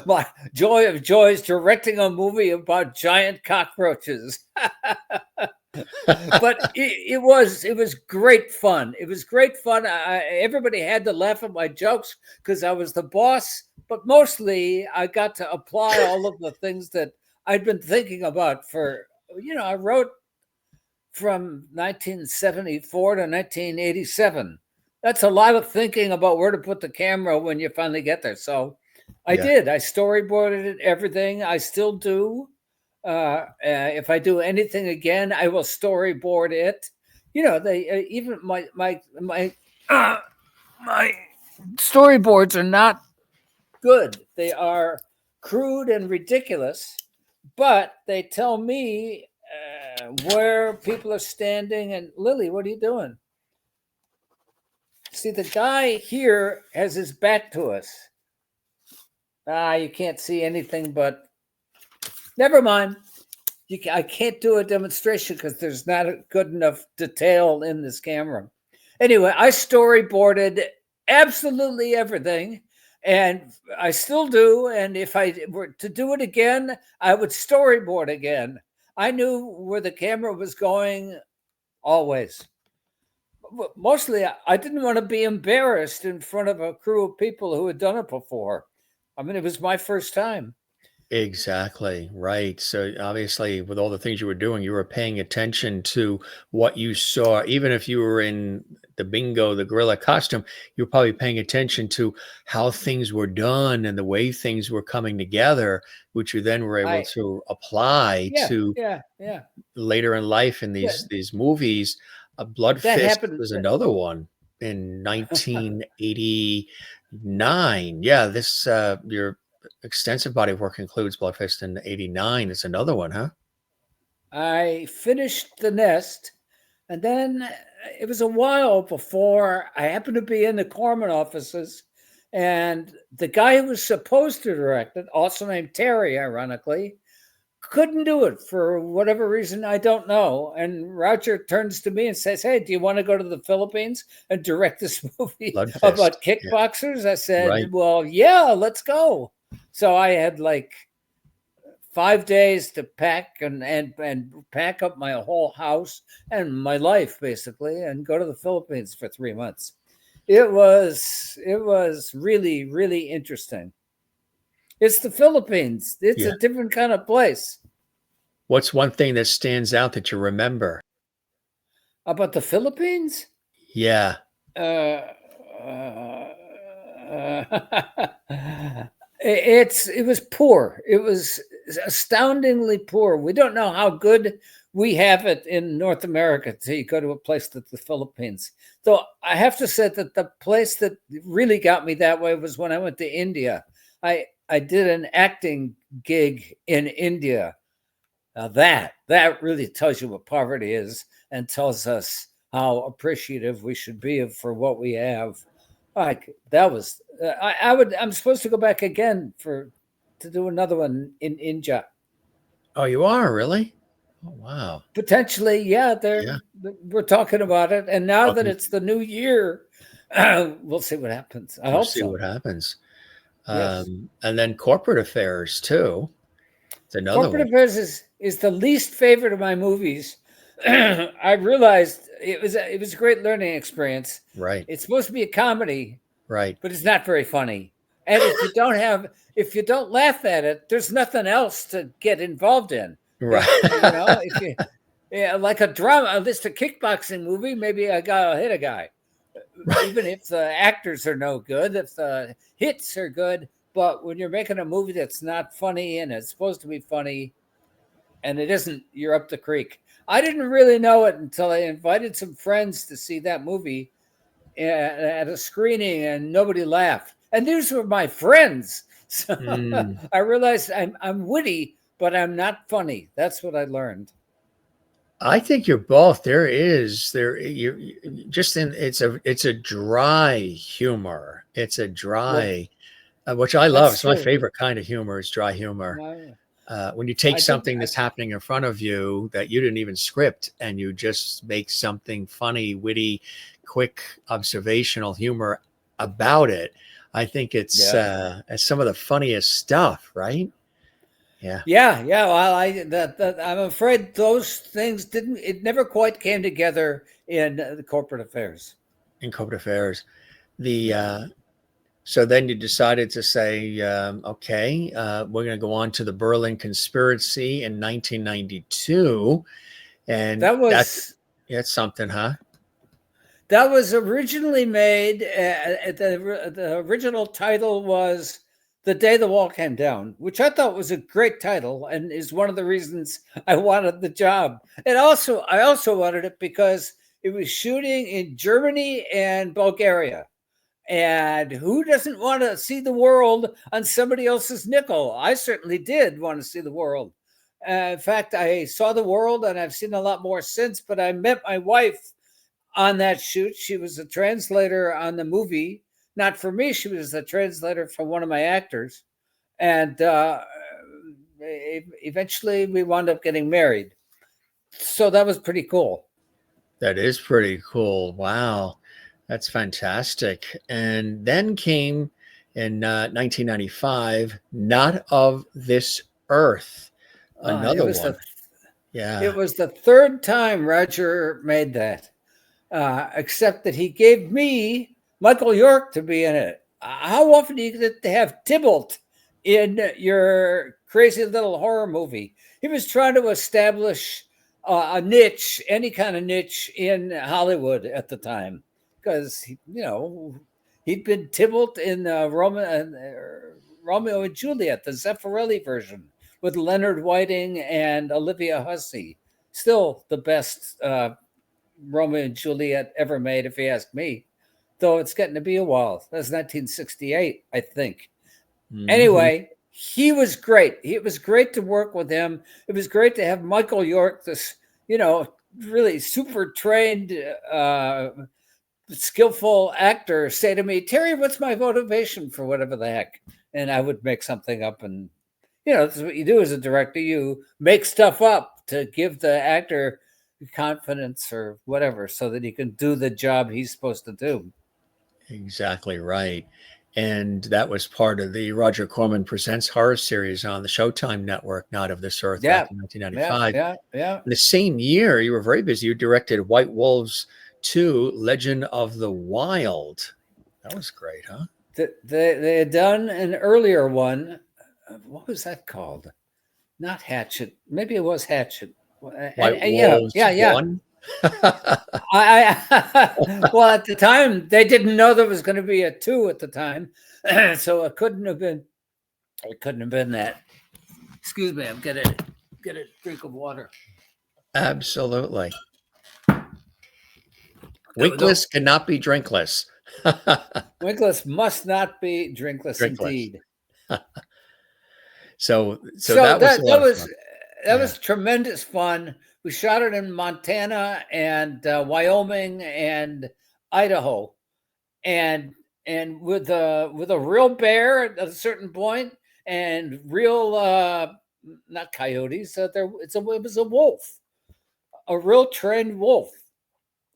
my joy of joys directing a movie about giant cockroaches. But it was great fun. It was great fun. Everybody had to laugh at my jokes because I was the boss, but mostly I got to apply all of the things that I'd been thinking about I wrote from 1974 to 1987. that's a lot of thinking about where to put the camera when you finally get there. So I Yeah. did. I storyboarded everything. I still do. If I do anything again, I will storyboard it. You know, they even uh, my storyboards are not good. They are crude and ridiculous, but they tell me where people are standing. And Lily, what are you doing? See, the guy here has his back to us. You can't see anything, but never mind. I can't do a demonstration because there's not a good enough detail in this camera. Anyway, I storyboarded absolutely everything, and I still do. And if I were to do it again, I would storyboard again. I knew where the camera was going always. Mostly, I didn't want to be embarrassed in front of a crew of people who had done it before. I mean, it was my first time. Exactly, right. So obviously, with all the things you were doing, you were paying attention to what you saw. Even if you were in the bingo, the gorilla costume, you were probably paying attention to how things were done and the way things were coming together, which you then were able I to apply Yeah, to yeah, yeah. later in life in Yeah, these movies. Blood that Fist happened. was another one in 1989. Yeah, this your extensive body of work includes Blood Fist in '89. It's another one, huh? I finished The Nest, and then it was a while before I happened to be in the Corman offices, and the guy who was supposed to direct it, also named Terry, ironically, couldn't do it for whatever reason I don't know. And Roger turns to me and says, "Hey, do you want to go to the Philippines and direct this movie Blood Fist. about Yeah, kickboxers?" I said, right. "Well, yeah, let's go." So I had like 5 days to pack and pack up my whole house and my life basically, and go to the Philippines for 3 months. It was really really interesting. It's the Philippines. It's Yeah. a different kind of place. What's one thing that stands out that you remember? About the Philippines? Yeah. Uh, uh, it was poor. It was astoundingly poor. We don't know how good we have it in North America until you go to a place like the Philippines. So I have to say that the place that really got me that way was when I went to India. I did an acting gig in India. Now that really tells you what poverty is and tells us how appreciative we should be for what we have. Like that was I'm supposed to go back again for to do another one in India. Oh, you are really? Oh, wow. Potentially, yeah, Yeah. we're talking about it. And now that Talking. it's the new year, we'll see what happens. I We'll hope see so. what happens. Yes. And then corporate affairs too. It's another Corporate one. Affairs is the least favorite of my movies. I realized it was a great learning experience. Right. It's supposed to be a comedy, Right. but it's not very funny. And if you don't laugh at it, there's nothing else to get involved in. Right. If you yeah, like a drama, this a kickboxing movie, maybe I gotta hit a guy. Right. Even if the actors are no good, if the hits are good, but when you're making a movie that's not funny and it's supposed to be funny and it isn't, you're up the creek. I didn't really know it until I invited some friends to see that movie at a screening and nobody laughed. And these were my friends. So Mm. I realized I'm witty, but I'm not funny. That's what I learned. I think you're both. You just in it's a dry humor. It's a Well, dry, which I love. that's It's my true. favorite kind of humor is dry humor. I, When you take I didn't. something that's happening in front of you that you didn't even script and you just make something funny, witty, quick, observational humor about it. I think Yeah. it's some of the funniest stuff, right? Yeah, Yeah, yeah. Well, I'm afraid those things didn't. It never quite came together in the corporate affairs. in corporate affairs. The Yeah, So then you decided to say, okay, we're going to go on to the Berlin Conspiracy in 1992, and that was that's something, huh? That was originally made. The original title was "The Day the Wall Came Down," which I thought was a great title, and is one of the reasons I wanted the job. And also, I also wanted it because it was shooting in Germany and Bulgaria. And who doesn't want to see the world on somebody else's nickel? I certainly did want to see the world. In fact, I saw the world, and I've seen a lot more since. But I met my wife on that shoot. She was a translator on the movie. Not for me, she was a translator for one of my actors. And eventually we wound up getting married. So that was pretty cool. That is pretty cool. Wow. That's fantastic. And then came in 1995, Not of This Earth, It another was one. the Yeah. it was the third time Roger made that, except that he gave me Michael York to be in it. How often do you get to have Tybalt in your crazy little horror movie? He was trying to establish a niche, any kind of niche in Hollywood at the time, because he'd been Tybalt in Romeo and Juliet, the Zeffirelli version with Leonard Whiting and Olivia Hussey. Still the best Romeo and Juliet ever made, if you ask me. Though it's getting to be a while. That's 1968, I think. Mhm. Anyway, he was great. It was great to work with him. It was great to have Michael York, this, really super trained, skillful actor, say to me, Terry, what's my motivation for whatever the heck? And I would make something up. And, this is what you do as a director. You make stuff up to give the actor confidence or whatever so that he can do the job he's supposed to do. Exactly right. And that was part of the Roger Corman Presents horror series on the Showtime network, Not of This Earth, Yeah. back in Yeah. 1995. Yeah. Yeah. In the same year, you were very busy. You directed White Wolves 2, Legend of the Wild. That was great, huh? They had done an earlier one. What was that called? Not Hatchet. Maybe it was Hatchet. White Yeah, Wolves yeah, yeah. 1. Well, at the time they didn't know there was going to be a two at the time, so it couldn't have been. It couldn't have been that. Excuse me, I'm gonna get a drink of water. Absolutely. There we go. Winkless cannot be drinkless. Winkless must not be drinkless, Drinkless. indeed. So So that was a that lot that of was fun. that Yeah. was tremendous fun. We shot it in Montana and Wyoming and Idaho, and with a real bear at a certain point, and real not coyotes. It was a wolf, a real trained wolf.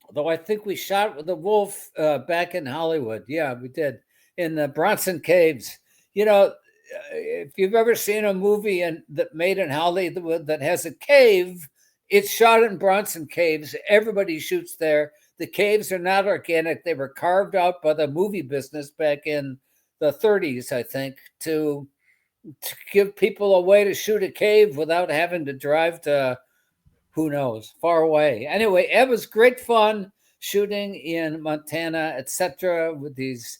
Although I think we shot with a wolf back in Hollywood. Yeah, we did in the Bronson Caves. If you've ever seen a movie that made in Hollywood that has a cave, it's shot in Bronson Caves. Everybody shoots there. The caves are not organic. They were carved out by the movie business back in the 30s, I think, to give people a way to shoot a cave without having to drive to who knows, far away. Anyway, it was great fun shooting in Montana, etc. With these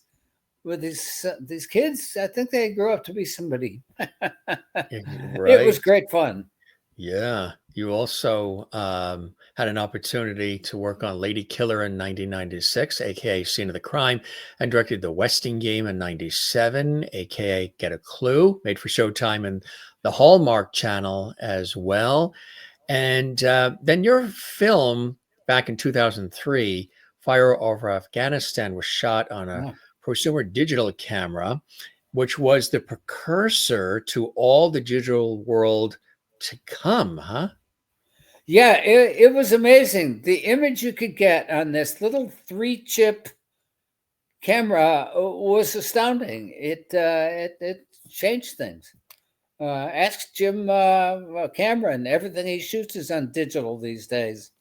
kids. I think they grew up to be somebody. It was Right. great fun. Yeah. You also had an opportunity to work on Lady Killer in 1996, aka Scene of the Crime, and directed The Westing Game in 97, aka Get a Clue, made for Showtime and the Hallmark Channel as well. And then your film back in 2003, Fire over Afghanistan, was shot on a Oh. prosumer digital camera, which was the precursor to all the digital world to come, huh? Yeah, it was amazing. The image you could get on this little 3-chip camera was astounding. It changed things. Ask Jim Cameron. Everything he shoots is on digital these days.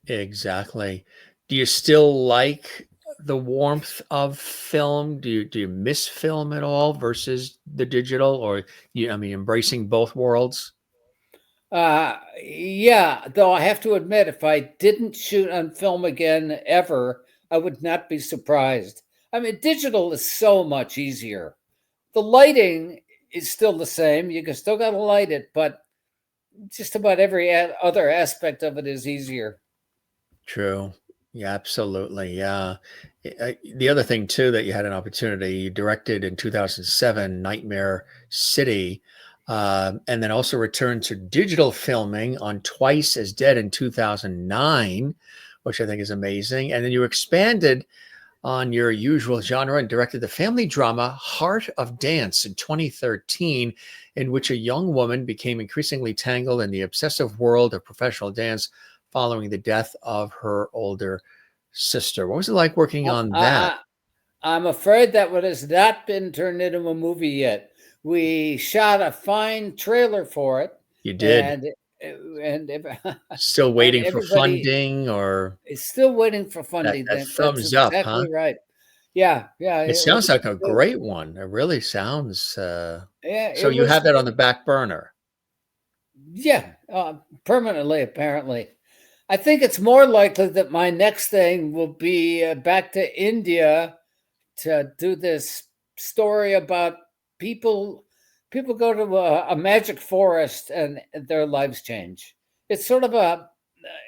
Exactly. Do you still like the warmth of film? Do you miss film at all versus the digital, or embracing both worlds? Yeah, though I have to admit, if I didn't shoot on film again ever, I would not be surprised. I mean, digital is so much easier. The lighting is still the same. You can still got to light it, but just about every other aspect of it is easier. True. Yeah, absolutely. Yeah. The other thing too that you had an opportunity, you directed in 2007 Nightmare City, and then also returned to digital filming on Twice as Dead in 2009, which I think is amazing. And then you expanded on your usual genre and directed the family drama Heart of Dance in 2013, in which a young woman became increasingly tangled in the obsessive world of professional dance following the death of her older sister. What was it like working I, on that? I, I'm afraid that one has not been turned into a movie yet. We shot a fine trailer for it, You did. and and Still and waiting for everybody funding or is still waiting for that, funding. that That's thumbs up, huh? exactly right. Yeah, yeah, It it sounds was. like a great one. It really sounds. Yeah, So it you was. have that on the back burner. Yeah, permanently. Apparently, I think it's more likely that my next thing will be back to India to do this story about people. People go to a magic forest and their lives change. It's sort of a.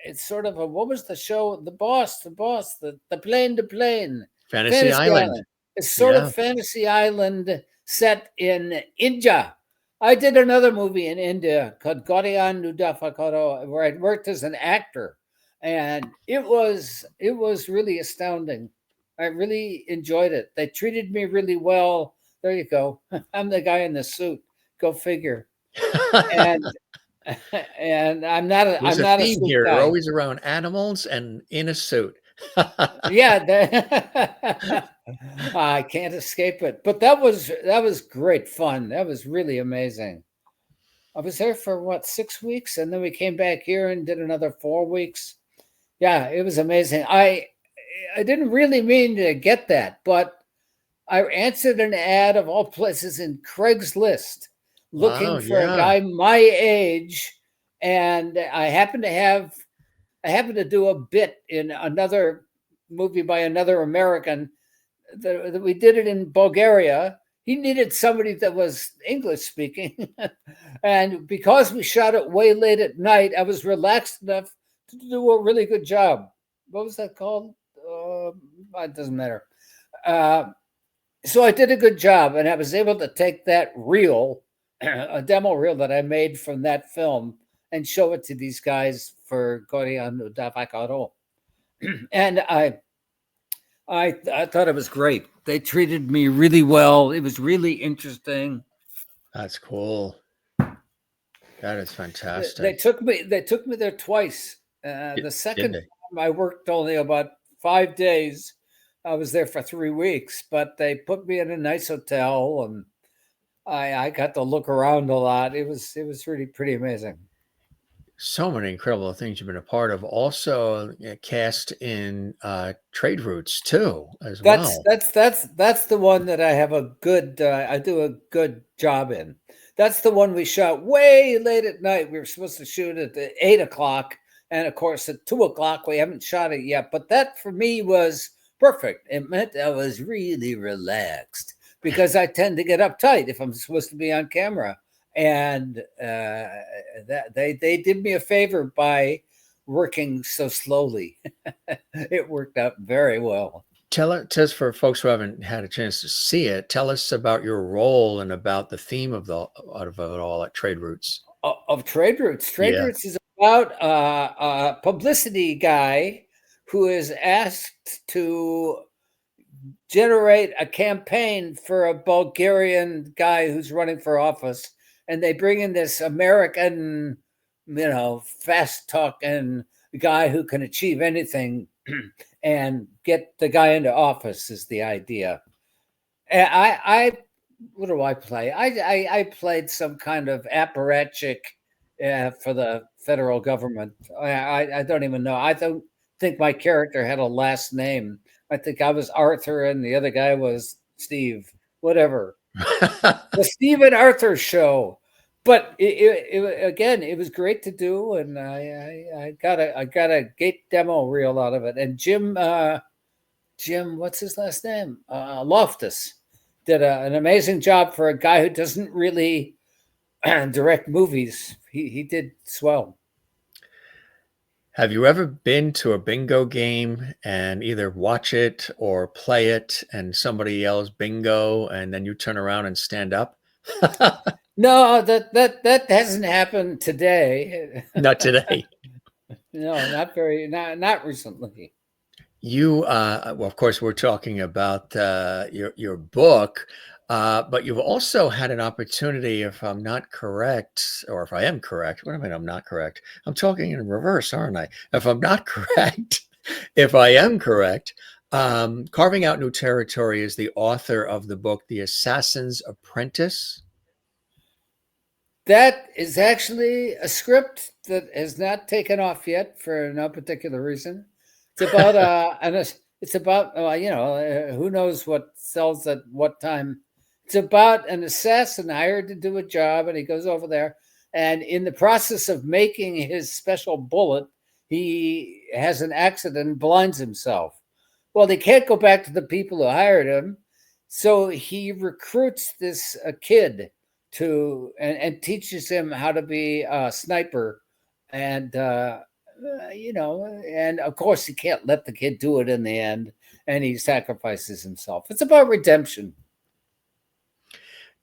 It's sort of a. What was the show? The plane, Fantasy Fantasy Island. Island. It's sort of Yeah. Fantasy Island set in India. I did another movie in India called Gaudiyan Nudafakaro, where I worked as an actor, and it was really astounding. I really enjoyed it. They treated me really well. There you go. I'm the guy in the suit. Go figure. And and There's I'm a not a theme suit here. You're guy. always around animals and in a suit. Yeah, I can't escape it. But that was great fun. That was really amazing. I was there for what, 6 weeks, and then we came back here and did another 4 weeks. Yeah, it was amazing. I didn't really mean to get that, but I answered an ad of all places in Craigslist Wow, looking for a yeah. guy my age, and I happened to do a bit in another movie by another American that we did it in Bulgaria. He needed somebody that was English speaking. And because we shot it way late at night, I was relaxed enough to do a really good job. What was that called? It doesn't matter. Uh, so I did a good job, and I was able to take that reel, a demo reel that I made from that film, and show it to these guys for Korean Dafakaro. And I thought it was great. They treated me really well. It was really interesting. That's cool. That is They fantastic. took me. They took me there twice. The Did second they? time I worked only about 5 days. I was there for 3 weeks, but they put me in a nice hotel, and I got to look around a lot. It was really pretty amazing. So many incredible things you've been a part of. Also, cast in Trade Routes too, as That's well. that's that's that's the one that I have a good. I do a good job in. That's the one we shot way late at night. We were supposed to shoot at 8 o'clock, and of course at 2 o'clock we haven't shot it yet. But that for me was perfect. It meant I was really relaxed because I tend to get uptight if I'm supposed to be on camera, and that they did me a favor by working so slowly. It worked out very well. Tell us for folks who haven't had a chance to see it. Tell us about your role and about the theme of the out of it all at Trade Routes. Of Trade Routes. Trade Yeah. Routes is about a publicity guy who is asked to generate a campaign for a Bulgarian guy who's running for office, and they bring in this American, fast talking guy who can achieve anything, and get the guy into office is the idea. I what do I play? I played some kind of apparatchik for the federal government. I don't even know. I don't think my character had a last name. I think I was Arthur and the other guy was Steve. Whatever. The Steve and Arthur show. But again, it was great to do, and I got a gate demo reel out of it. And Jim Jim, what's his last name? Loftus did an amazing job for a guy who doesn't really direct movies. He did swell. Have you ever been to a bingo game and either watch it or play it and somebody yells bingo and then you turn around and stand up? No, that hasn't happened today. Not today. No, not recently. You, well, of course, we're talking about your book, but you've also had an opportunity, if I'm not correct, or if I am correct. What do I mean I'm not correct? I'm talking in reverse, aren't I? If I'm not correct, if I am correct, carving out new territory is the author of the book, The Assassin's Apprentice. That is actually a script that has not taken off yet for no particular reason. It's about it's about who knows what sells at what time. It's about an assassin hired to do a job, and he goes over there, and in the process of making his special bullet, he has an accident and blinds himself. Well, they can't go back to the people who hired him, so he recruits this kid and teaches him how to be a sniper, and and of course he can't let the kid do it in the end, and he sacrifices himself. It's about redemption.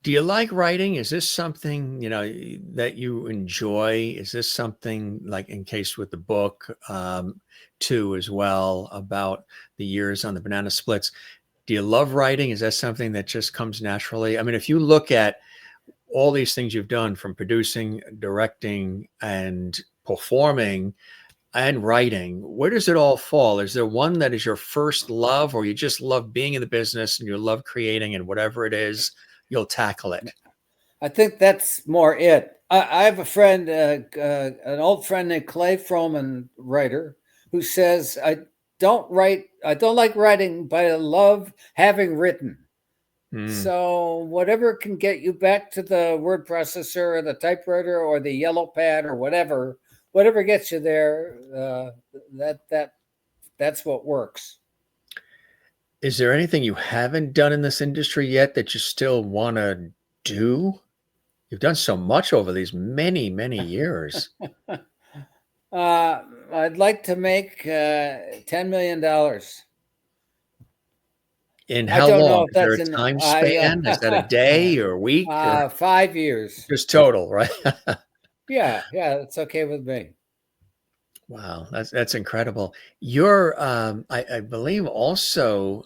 Do you like writing? Is this something, that you enjoy? Is this something like in case with the book, too, as well, about the years on the banana splits? Do you love writing? Is that something that just comes naturally? I mean, if you look at all these things you've done from producing, directing, and performing and writing, where does it all fall? Is there one that is your first love, or you just love being in the business and you love creating, and whatever it is, you'll tackle it? I think that's more it. I have a friend, an old friend named Clay Froman, writer, who says, I don't like writing, but I love having written. So whatever can get you back to the word processor or the typewriter or the yellow pad or whatever gets you there, that's what works. Is there anything you haven't done in this industry yet that you still want to do? You've done so much over these many, many years. I'd like to make $10 million. In I how don't know long? if Is there that's a in time span? Is that a day or a week or 5 years. just total, right? Yeah, it's okay with me. Wow, that's incredible. You're, I believe also,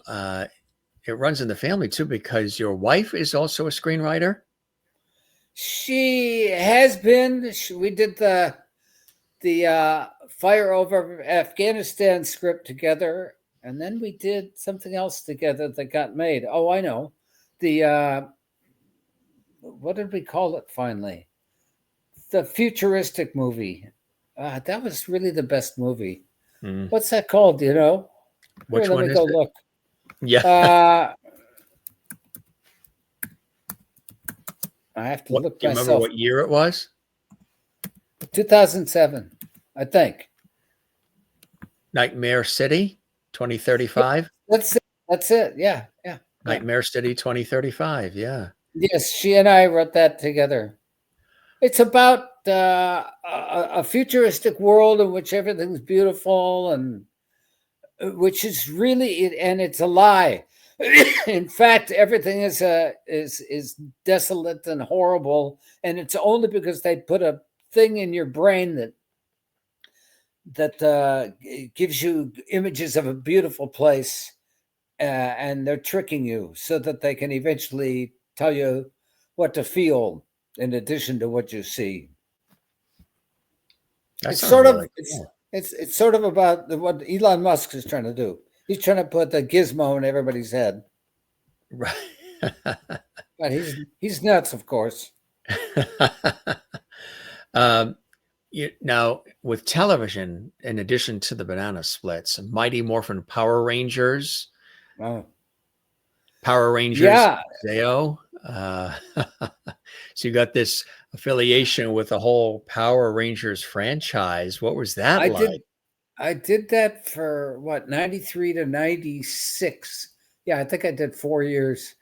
it runs in the family too, because your wife is also a screenwriter. She has been. We did the Fire Over Afghanistan script together, and then we did something else together that got made. Oh, I know. The what did we call it finally? The futuristic movie. That was really the best movie. Mm. What's that called? Do you know? Which Here, let one me is go it? look. Yeah. I have to What, look do you remember myself. what year it was? 2007, I think. Nightmare City, 2035. That's it. Yeah. Nightmare City, 2035. Yeah. Yes, she and I wrote that together. It's about a futuristic world in which everything's beautiful, and which is really, and it's a lie. In fact, everything is desolate and horrible, and it's only because they put a thing in your brain that gives you images of a beautiful place, and they're tricking you so that they can eventually tell you what to feel in addition to what you see. That It's sounds sort of really cool. it's sort of about what Elon Musk is trying to do. He's trying to put the gizmo in everybody's head, Right. but he's nuts, of course. um, now, with television, in addition to the banana splits, Mighty Morphin Power Rangers, Oh, Power Rangers yeah, Zeo. So you got this affiliation with the whole Power Rangers franchise. What was that I like? did I did that for what, 93 to 96. Yeah, I think I did 4 years.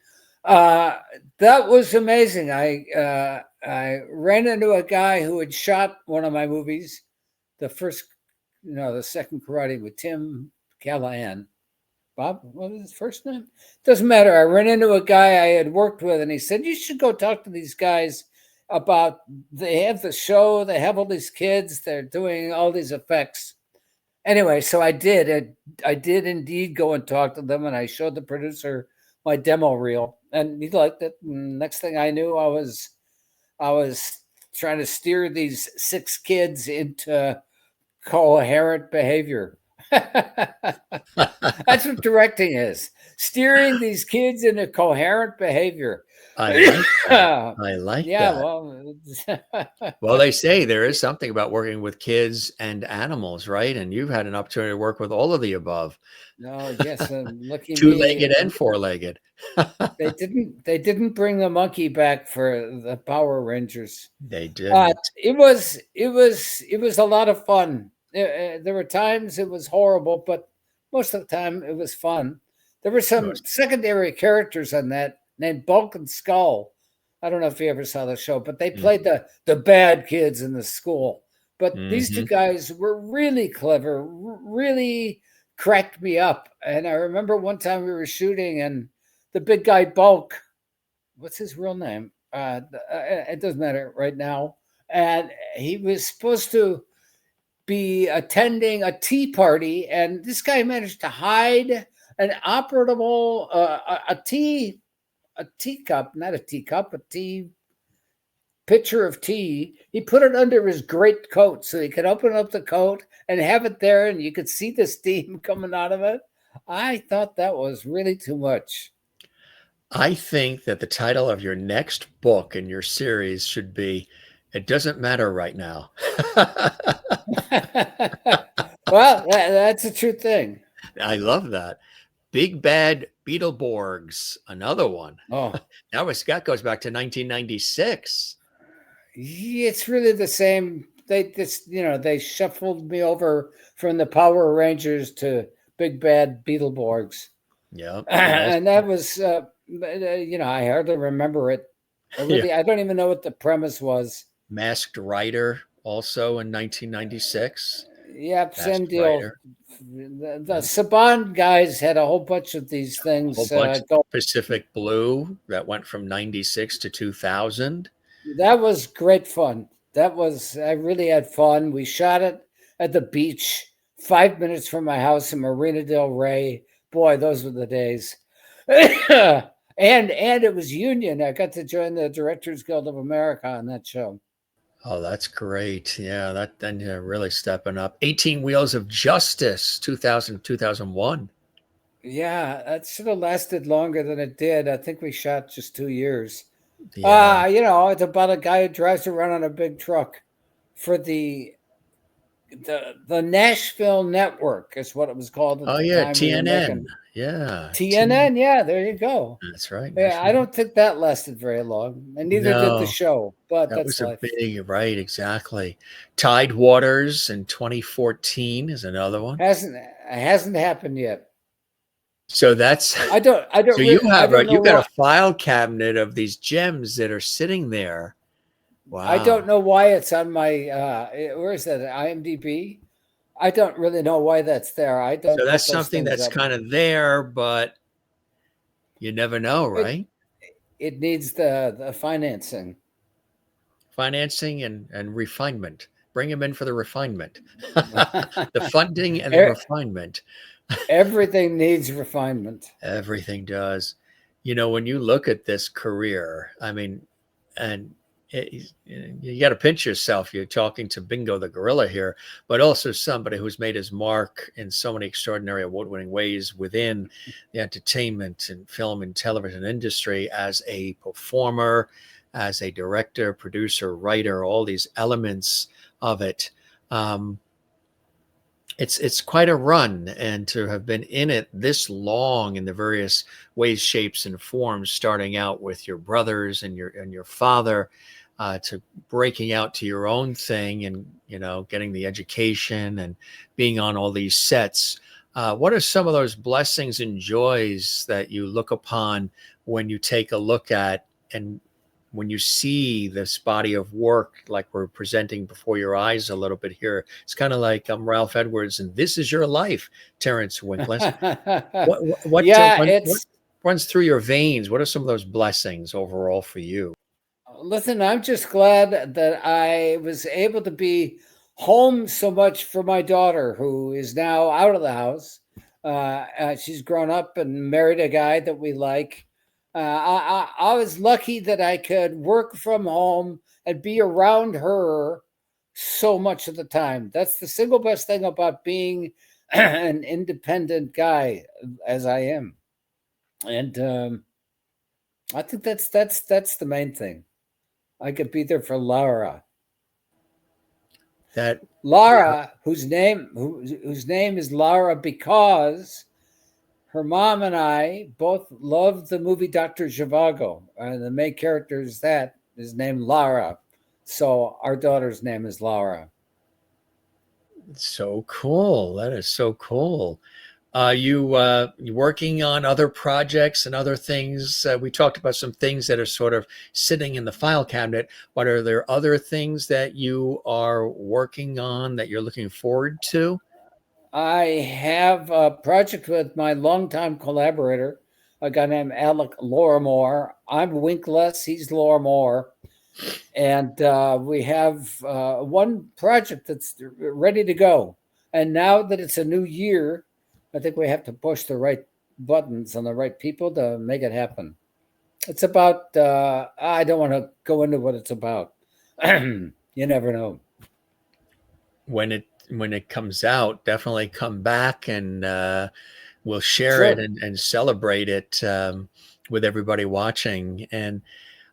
Uh, that was amazing. I ran into a guy who had shot one of my movies, the first, the second Karate with Tim Callahan. Bob, what was his first name? Doesn't matter. I ran into a guy I had worked with, and he said, "You should go talk to these guys about. They have the show. They have all these kids. They're doing all these effects." Anyway, so I did. I did indeed go and talk to them, and I showed the producer my demo reel, and he liked it. And next thing I knew, I was trying to steer these 6 kids into coherent behavior. That's what directing is: steering these kids into coherent behavior. I like that. I like Yeah, that. well, Well, they say there is something about working with kids and animals, right? And you've had an opportunity to work with all of the above, no, yes, lucky me. two-legged and four-legged. They didn't bring the monkey back for the Power Rangers. They didn't. It was a lot of fun. There were times it was horrible, but most of the time it was fun. There were some Most. secondary characters on that named Bulk and Skull. I don't know if you ever saw the show, but they Mm. played the bad kids in the school. But these two Mhm. guys were really clever, really cracked me up. And I remember one time we were shooting, and the big guy Bulk, what's his real name? It doesn't matter right now. And he was supposed to be attending a tea party, and this guy managed to hide an operable a teacup, not a teacup, a tea pitcher of tea. He put it under his great coat so he could open up the coat and have it there, and you could see the steam coming out of it. I thought that was really too much. I think that the title of your next book in your series should be "It Doesn't Matter Right Now." Well, that's a true thing. I love that. Big Bad Beetleborgs, another one. Oh, That goes back to 1996. it's really the same. They shuffled me over from the Power Rangers to Big Bad Beetleborgs. Yep. And that was I hardly remember it. Yeah. I don't even know what the premise was. Masked Rider, also in 1996. Yep, same Masked deal. Rider. The Saban guys had a whole bunch of these A things whole bunch. go. Pacific Blue, that went from 96 to 2000. That was great fun. I really had fun. We shot it at the beach, 5 minutes from my house in Marina del Rey. Boy, those were the days. And it was union. I got to join the Directors Guild of America on that show. Oh, that's great. Yeah, that then really stepping up. 18 Wheels of Justice, 2000, 2001. Yeah, that should have lasted longer than it did. I think we shot just 2 years. Yeah. It's about a guy who drives around on a big truck for the Nashville Network is what it was called at Oh, the yeah, time we were TNN. making. Yeah. TNN, yeah, there you go. That's right. Yeah, I don't think that lasted very long, and neither did the No, show, but that that's was a life. big, right, exactly. Tidewaters in 2014 is another one. Hasn't happened yet. So that's I don't so you I have don't know you've got why. a file cabinet of these gems that are sitting there. I don't Wow. know why it's on my where is that? IMDb? I don't really know why that's there. I So don't that's look those something things that's up. kind of there, but you never know, It right? it needs the financing. Financing and refinement. Bring them in for the refinement. The funding and the E- refinement. Everything needs refinement. Everything does. When you look at this career, I mean, and you got to pinch yourself. You're talking to Bingo the Gorilla here, but also somebody who's made his mark in so many extraordinary award-winning ways within the entertainment and film and television industry as a performer, as a director, producer, writer, all these elements of it. It's quite a run, and to have been in it this long in the various ways, shapes, and forms, starting out with your brothers and your father, to breaking out to your own thing and, getting the education and being on all these sets. What are some of those blessings and joys that you look upon when you take a look at and when you see this body of work like we're presenting before your eyes a little bit here? It's kind of like I'm Ralph Edwards and this is your life, Terence Winkless. Yeah, What runs through your veins? What are some of those blessings overall for you? listen, I'm just glad that I was able to be home so much for my daughter, who is now out of the house. She's grown up and married a guy that we like. I was lucky that I could work from home and be around her so much of the time. That's the single best thing about being an independent guy, as I am. And I think that's the main thing. I could be there for Laura. That Laura, whose name is Laura because her mom and I both loved the movie Dr. Zhivago. The main character is named Laura. So our daughter's name is Laura. so cool. That is so cool. You working on other projects and other things? We talked about some things that are sort of sitting in the file cabinet, but are there other things that you are working on that you're looking forward to? I have a project with my longtime collaborator, a guy named Alec Lorimore. I'm Winkless, he's Lorimore. And we have one project that's ready to go. And now that it's a new year, I think we have to push the right buttons on the right people to make it happen. It's about, I don't want to go into what it's about. You never know. When it comes out, definitely come back and we'll share it Sure. and celebrate it with everybody watching. And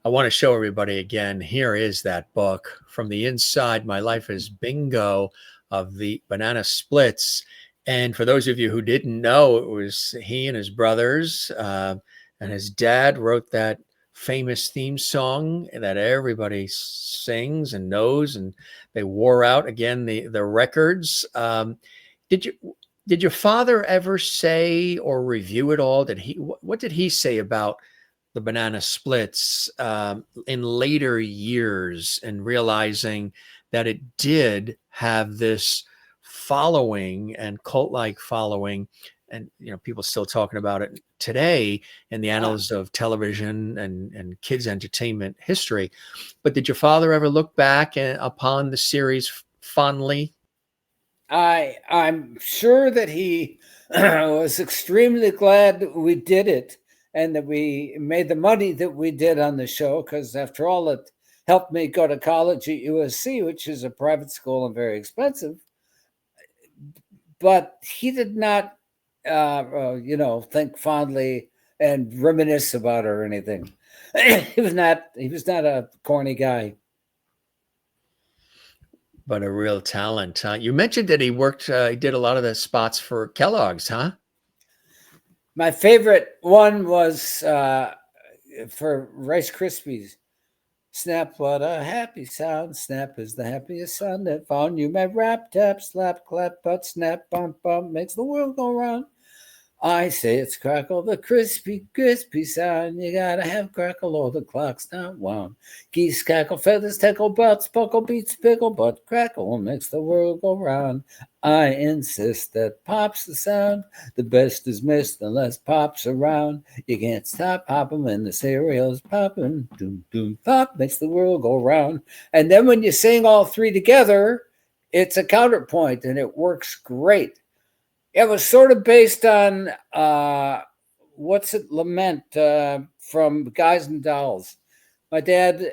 I want to show everybody again. Here is that book from the inside. My life is bingo of the banana splits. And for those of you who didn't know, it was he and his brothers and his dad wrote that famous theme song that everybody sings and knows, and they wore out again the records. Did you did your father ever say or review it all? What did he say about the banana splits in later years and realizing that it did have this following and cult-like following, and people still talking about it today in the Uh, annals of television and kids entertainment history? But did your father ever look back upon the series fondly? I'm sure that he was extremely glad that we did it and that we made the money that we did on the show, because after all, it helped me go to college at USC, which is a private school and very expensive. But he did not, think fondly and reminisce about it or anything. He was not. He was not a corny guy. But a real talent, huh? You mentioned that he did a lot of the spots for Kellogg's, huh? My favorite one was for Rice Krispies. Snap, what a happy sound. Snap is the happiest sound that found. You may rap, tap, slap, clap, but snap, bump, bump makes the world go round. I say it's crackle, the crispy, crispy sound. You gotta have crackle or the clock's not wound. Geese cackle, feathers tickle, butts buckle, beats pickle, but crackle makes the world go round. I insist that pop's the sound. The best is missed unless pop's around. You can't stop popping when the cereal's popping. Doom, doom, pop makes the world go round. And then when you sing all three together, it's a counterpoint and it works great. It was sort of based on what's it, Lament from Guys and Dolls. My dad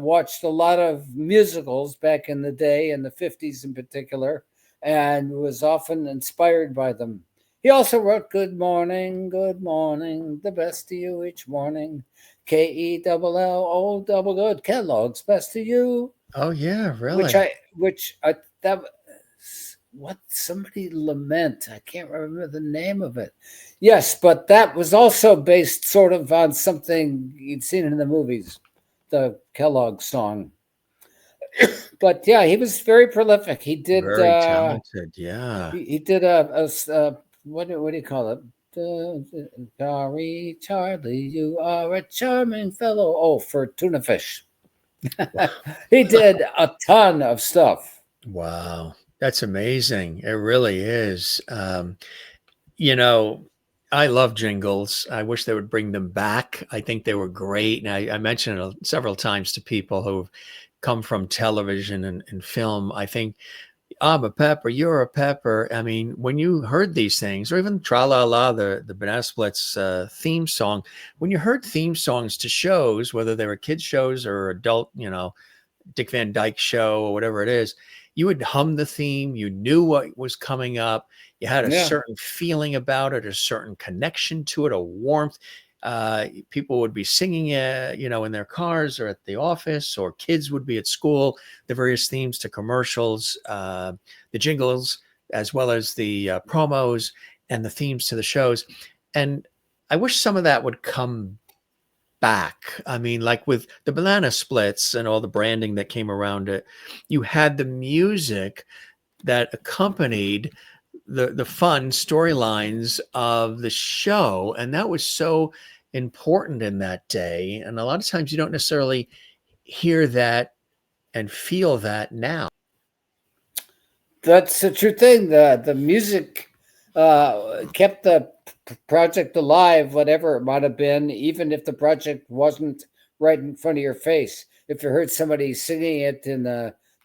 watched a lot of musicals back in the day, in the 50s in particular, and was often inspired by them. He also wrote good morning, the best to you each morning. Kello double good, Kellogg's best to you. Oh yeah, Which really? I, which I, that what somebody lament. I can't remember the name of it. Yes, but that was also based sort of on something you'd seen in the movies, the Kellogg song. But yeah, he was very prolific. He did Very talented. Yeah. he did what do you call it? Sorry, Charlie, you are a charming fellow. Oh, for tuna fish. He did a ton of stuff. Wow. That's amazing. It really is. You know, I love jingles. I wish they would bring them back. I think they were great. And I mentioned it several times to people who've come from television and film. I think I'm a pepper, you're a pepper. I mean, when you heard these things, or even Tra La La, the Banana Splits theme song, when you heard theme songs to shows, whether they were kids shows or adult, Dick Van Dyke Show or whatever it is, you would hum the theme. You knew what was coming up. You had a Yeah. certain feeling about it, a certain connection to it, a warmth. People would be singing it, in their cars or at the office, or kids would be at school. The various themes to commercials, the jingles, as well as the promos and the themes to the shows. And I wish some of that would come back. I mean, like with the Banana Splits and all the branding that came around it, you had the music that accompanied the fun storylines of the show, and that was so important in that day. And a lot of times you don't necessarily hear that and feel that now. That's a true thing. The music kept the project alive, whatever it might have been, even if the project wasn't right in front of your face. If you heard somebody singing it in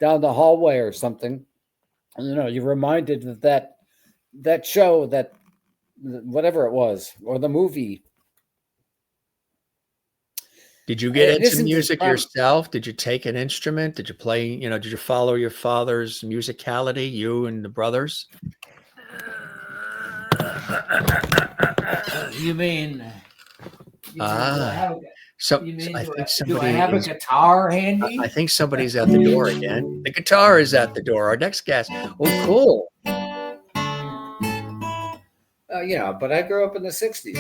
down the hallway or something, you're reminded of that show, that whatever it was, or the movie. Did you get It into isn't as music yourself? Did you take an instrument? Did you play, did you follow your father's musicality, you and the brothers? You mean? So You mean, I think do I somebody have a is. guitar handy? I think somebody's at the door again. The guitar is at the door. Our next guest. Oh, cool. But I grew up in the 60s.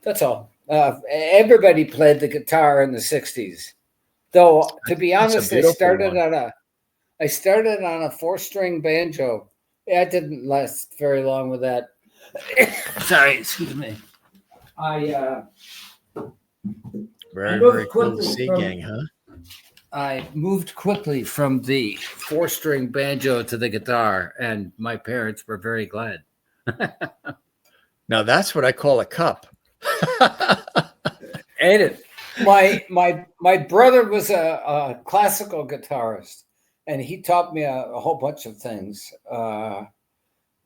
That's all. Everybody played the guitar in the 60s. Though, to be honest, I started on a 4-string banjo. Yeah, I didn't last very long with that. Sorry, excuse me. Very, very cool to see, gang, huh? I moved quickly from the 4-string banjo to the guitar, and my parents were very glad. Now that's what I call a cup. Ain't it? My brother was a classical guitarist, and he taught me a whole bunch of things,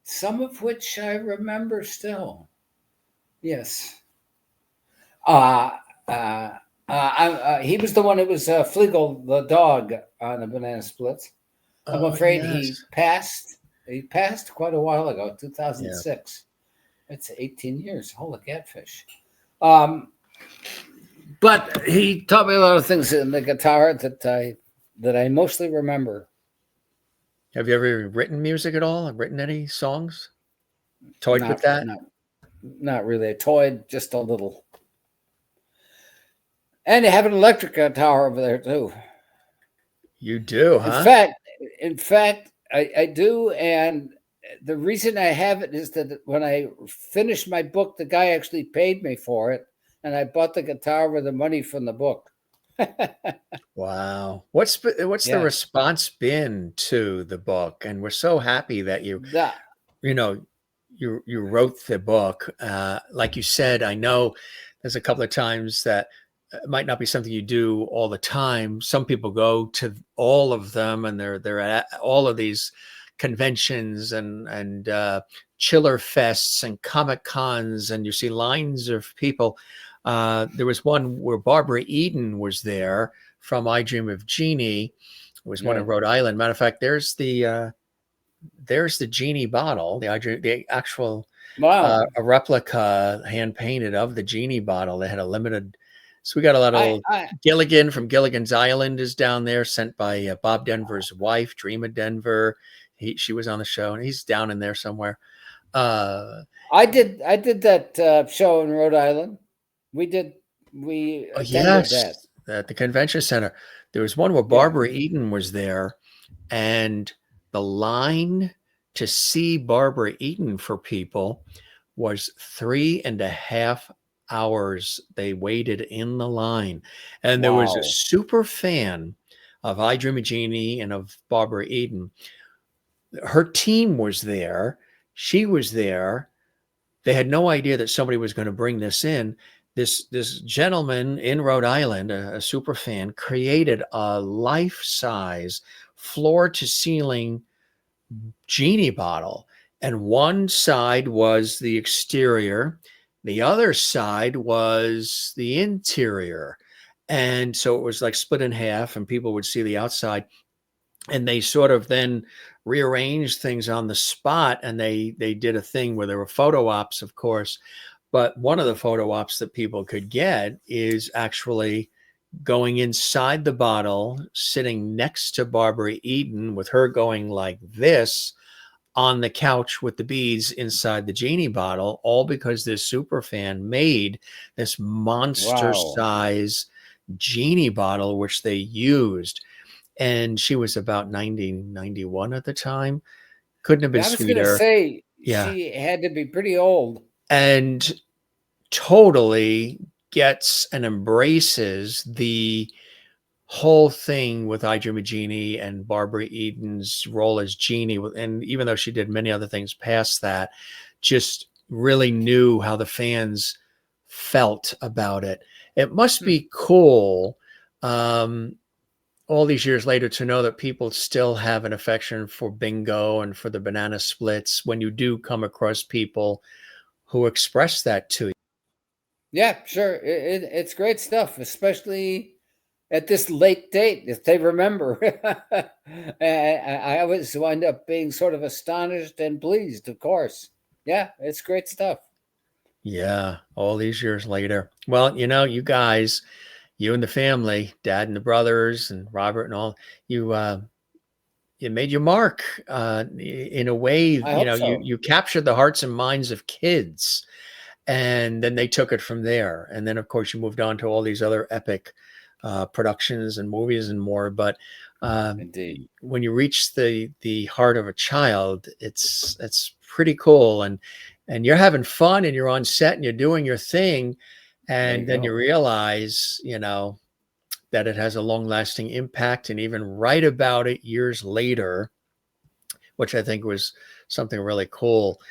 some of which I remember still. Yes. He was the one who was Fleegle, the dog, on the Banana Splits. I'm afraid he passed. He passed quite a while ago, 2006. Yeah. It's 18 years. Holy catfish. But he taught me a lot of things in the guitar that I mostly remember. Have you ever written music at all? Written any songs? Toyed with that? Not really. I toyed just a little. And I have an electric guitar over there too. You do, huh? In fact, I do. And the reason I have it is that when I finished my book, the guy actually paid me for it, and I bought the guitar with the money from the book. Wow. What's the response been to the book? And we're so happy that you wrote the book. Like you said, I know there's a couple of times that it might not be something you do all the time. Some people go to all of them, and they're at all of these conventions and chiller fests and Comic Cons, and you see lines of people. There was one where Barbara Eden was there from I Dream of Jeannie. It was one in Rhode Island. Matter of fact, there's the Genie bottle, the actual a replica hand painted of the Genie bottle. They had a limited. So we got a lot of Gilligan from Gilligan's Island is down there, sent by Bob Denver's wife, Dream of Denver. She was on the show, and he's down in there somewhere. I did that show in Rhode Island. We did we Oh, attended that. yes, at the convention center. There was one where Yeah. Barbara Eden was there, and the line to see Barbara Eden for people was 3.5 hours. They waited in the line. And there was a Wow. super fan of I Dream a Genie and of Barbara Eden. Her team was there. She was there. They had no idea that somebody was going to bring this in. This gentleman in Rhode Island, a super fan, created a life-size floor to ceiling genie bottle. And one side was the exterior, the other side was the interior. And so it was like split in half, and people would see the outside. And they sort of then rearranged things on the spot, and they did a thing where there were photo ops, of course. But one of the photo ops that people could get is actually going inside the bottle, sitting next to Barbara Eden, with her going like this on the couch with the beads inside the genie bottle, all because this super fan made this monster Wow. size genie bottle, which they used. And she was about 90, 91 at the time. Couldn't have been Yeah, I was going to sweeter. say Yeah. she had to be pretty old. And totally gets and embraces the whole thing with I Dream a Genie and Barbara Eden's role as Genie. And even though she did many other things past that, just really knew how the fans felt about it. It must Hmm. be cool, all these years later, to know that people still have an affection for bingo and for the banana splits when you do come across people who express that to you. Yeah, sure. It's great stuff, especially at this late date, if they remember. I always wind up being sort of astonished and pleased, of course. Yeah, it's great stuff. Yeah, all these years later. Well, you guys, you and the family, dad and the brothers and Robert and all, you made your mark, in a way. I hope so. You captured the hearts and minds of kids, and then they took it from there. And then, of course, you moved on to all these other epic productions and movies and more. But um, Indeed. when you reach the heart of a child, it's pretty cool. And you're having fun, and you're on set, and you're doing your thing, There and you then you go. realize, that it has a long lasting impact, and even write about it years later, which I think was something really cool.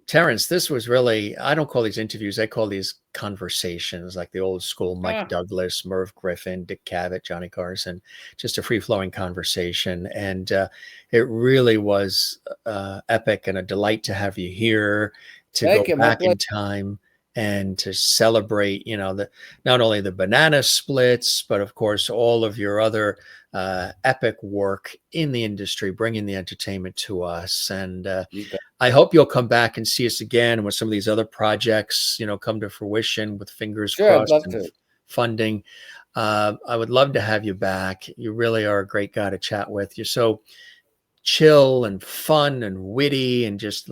Terence, this was really, I don't call these interviews, I call these conversations, like the old school Mike Ah, Douglas, Merv Griffin, Dick Cavett, Johnny Carson, just a free flowing conversation. And it really was epic, and a delight to have you here, to go thank you. My back pleasure. in time and to celebrate, not only the banana splits, but of course, all of your other epic work in the industry, bringing the entertainment to us. And You bet. I hope you'll come back and see us again when some of these other projects, come to fruition, with fingers Sure, I'd crossed love and to. funding. I would love to have you back. You really are a great guy to chat with. You're so chill and fun and witty, and just,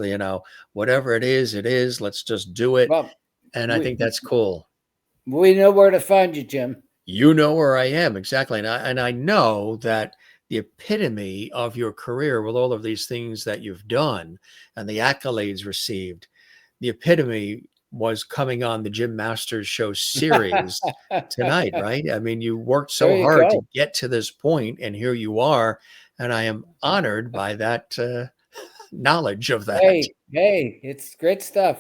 whatever it is, it is. Let's just do it. Well, And I we think that's cool. we know where to find you, Jim. You know where I am, exactly. And I know that the epitome of your career, with all of these things that you've done and the accolades received, the epitome was coming on the Jim Masters Show series tonight, right? I mean, you worked There so you hard to go. get to this point, and here you are. And I am honored by that knowledge of that. Hey, it's great stuff.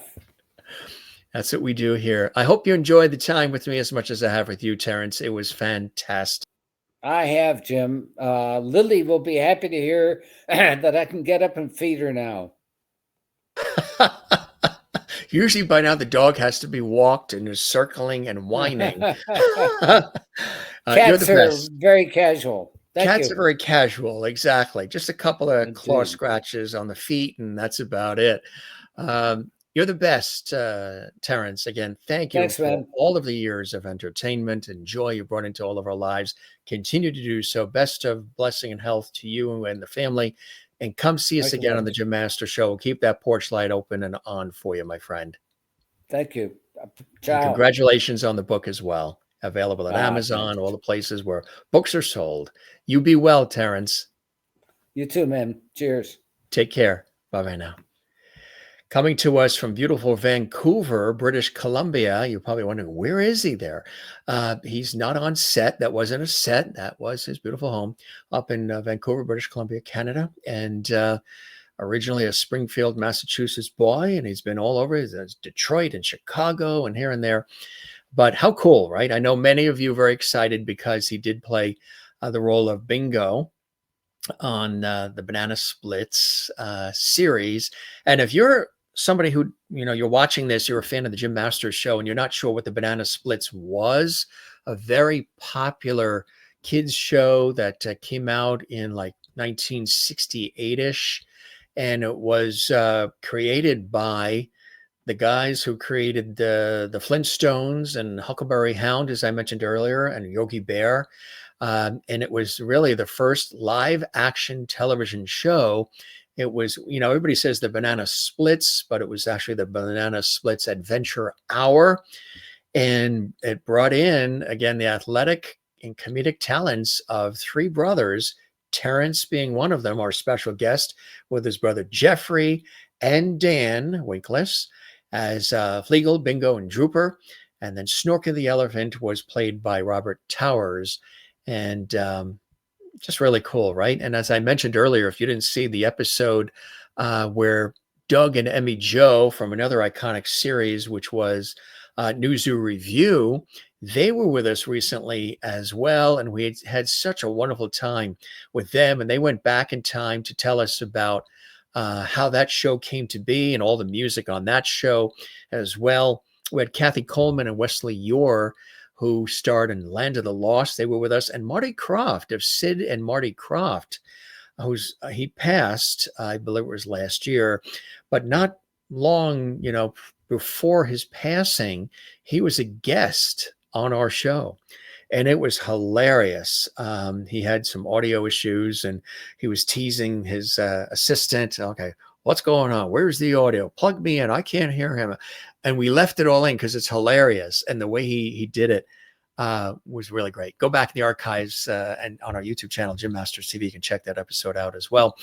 That's what we do here. I hope you enjoyed the time with me as much as I have with you, Terence. It was fantastic. I have, Jim. Lily will be happy to hear that I can get up and feed her now. Usually by now the dog has to be walked and is circling and whining. You're the Cats are best. very casual. Thank Cats are you. very casual, exactly. Just a couple of claw Indeed. scratches on the feet, and that's about it. You're the best, Terence. Again, thank you Thanks, for man. all of the years of entertainment and joy you brought into all of our lives. Continue to do so. Best of blessing and health to you and the family. And come see us Thank you again on the much. Jim Master Show. We'll keep that porch light open and on for you, my friend. Thank you. And Ciao. congratulations on the book as well. Available at Thanks. Amazon, all the places where books are sold. You be well, Terence. You too, man. Cheers. Take care. Bye-bye now. Coming to us from beautiful Vancouver, British Columbia. You're probably wondering, where is he there? He's not on set. That wasn't a set. That was his beautiful home up in Vancouver, British Columbia, Canada. And originally a Springfield, Massachusetts boy. And he's been all over. He's Detroit and Chicago and here and there. But how cool, right? I know many of you are very excited because he did play the role of Bingo on the Banana Splits series. And if you're somebody who, you're watching this, you're a fan of the Jim Masters show, and you're not sure what the Banana Splits was, a very popular kids show that came out in like 1968-ish. And it was created by the guys who created the Flintstones and Huckleberry Hound, as I mentioned earlier, and Yogi Bear. And it was really the first live action television show. It was, everybody says the Banana Splits, but it was actually the Banana Splits Adventure Hour. And it brought in, again, the athletic and comedic talents of three brothers, Terence being one of them, our special guest, with his brother Jeffrey and Dan Winkless as Fleegle, Bingo, and Drooper. And then Snorky the elephant was played by Robert Towers. And just really cool, right? And as I mentioned earlier, if you didn't see the episode where Doug and Emmy Joe from another iconic series, which was New Zoo Review, they were with us recently as well. And we had such a wonderful time with them. And they went back in time to tell us about how that show came to be and all the music on that show as well. We had Kathy Coleman and Wesley Yore, who starred in Land of the Lost. They were with us. And Marty Krofft of Sid and Marty Krofft, he passed, I believe it was last year, but not long, before his passing, he was a guest on our show. And it was hilarious. He had some audio issues and he was teasing his assistant. Okay, what's going on? Where's the audio? Plug me in. I can't hear him. And we left it all in because it's hilarious. And the way he did it was really great. Go back in the archives and on our YouTube channel, Jim Masters TV. You can check that episode out as well.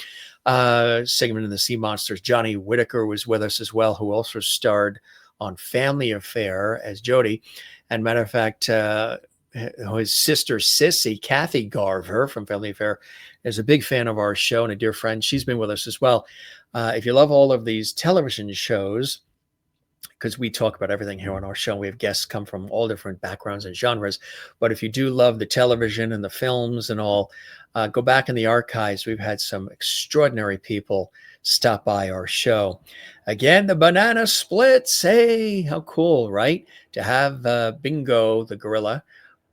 Segment of the Sea Monsters. Johnny Whitaker was with us as well, who also starred on Family Affair as Jody. And matter of fact, his sister Sissy, Kathy Garver from Family Affair, is a big fan of our show and a dear friend. She's been with us as well. If you love all of these television shows, because we talk about everything here on our show, we have guests come from all different backgrounds and genres. But if you do love the television and the films and all, go back in the archives. We've had some extraordinary people stop by our show. Again, the Banana Splits. Hey, how cool, right? To have Bingo, the gorilla,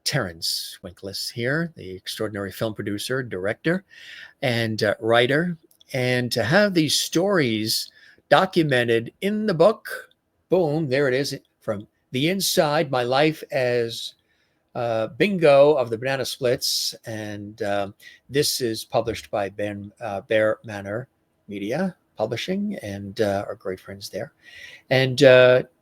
Terence Winkless here, the extraordinary film producer, director, and writer. And to have these stories documented in the book. Boom, there it is, from the inside, my life as Bingo of the Banana Splits. And this is published by Bear Manor Media Publishing and our great friends there. And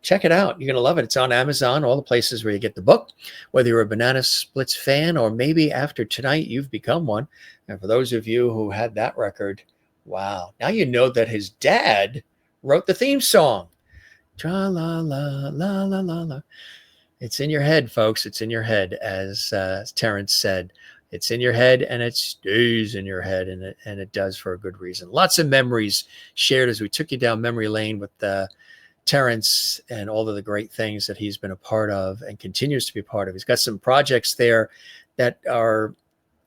check it out. You're going to love it. It's on Amazon, all the places where you get the book, whether you're a Banana Splits fan or maybe after tonight you've become one. And for those of you who had that record, wow. Now you know that his dad wrote the theme song. Tra la la la la la la. It's in your head, folks. It's in your head, as Terence said. It's in your head, and it stays in your head, and it does for a good reason. Lots of memories shared as we took you down memory lane with Terence and all of the great things that he's been a part of and continues to be a part of. He's got some projects there that are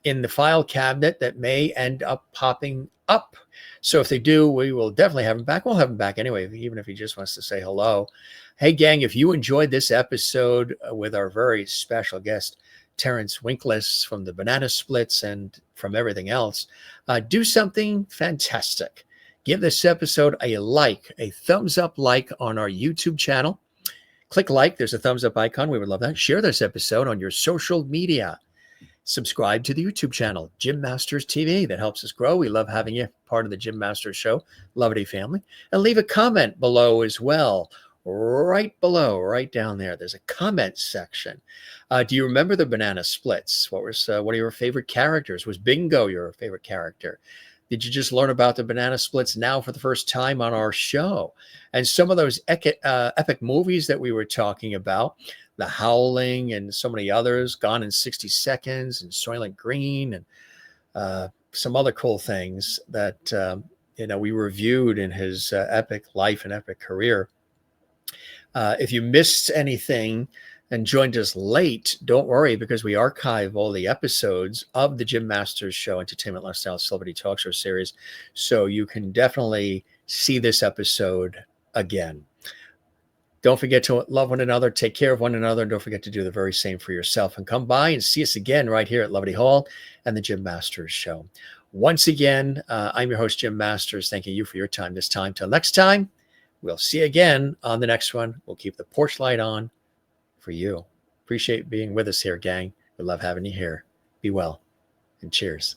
in the file cabinet that may end up popping up. So if they do, we will definitely have him back. We'll have him back anyway, even if he just wants to say hello. Hey, gang, if you enjoyed this episode with our very special guest, Terence Winkless from the Banana Splits and from everything else, do something fantastic. Give this episode a like, a thumbs up like on our YouTube channel. Click like. There's a thumbs up icon. We would love that. Share this episode on your social media. Subscribe to the YouTube channel, Jim Masters TV. That helps us grow. We love having you part of the Jim Masters Show, Lovity family. And leave a comment below as well. right below, right down there. There's a comment section. Do you remember the banana splits? What was one of your favorite characters? Was Bingo your favorite character? Did you just learn about the banana splits now for the first time on our show? And some of those epic movies that we were talking about, The Howling and so many others, Gone in 60 Seconds and Soylent Green and some other cool things that we reviewed in his epic life and epic career. If you missed anything and joined us late, don't worry, because we archive all the episodes of the Jim Masters Show Entertainment Lifestyle Celebrity Talk Show series, so you can definitely see this episode again. Don't forget to love one another, take care of one another, and don't forget to do the very same for yourself. And come by and see us again right here at Levity Hall and the Jim Masters Show. Once again, I'm your host, Jim Masters, thanking you for your time this time. Till next time, we'll see you again on the next one. We'll keep the porch light on for you. Appreciate being with us here, gang. We love having you here. Be well, and cheers.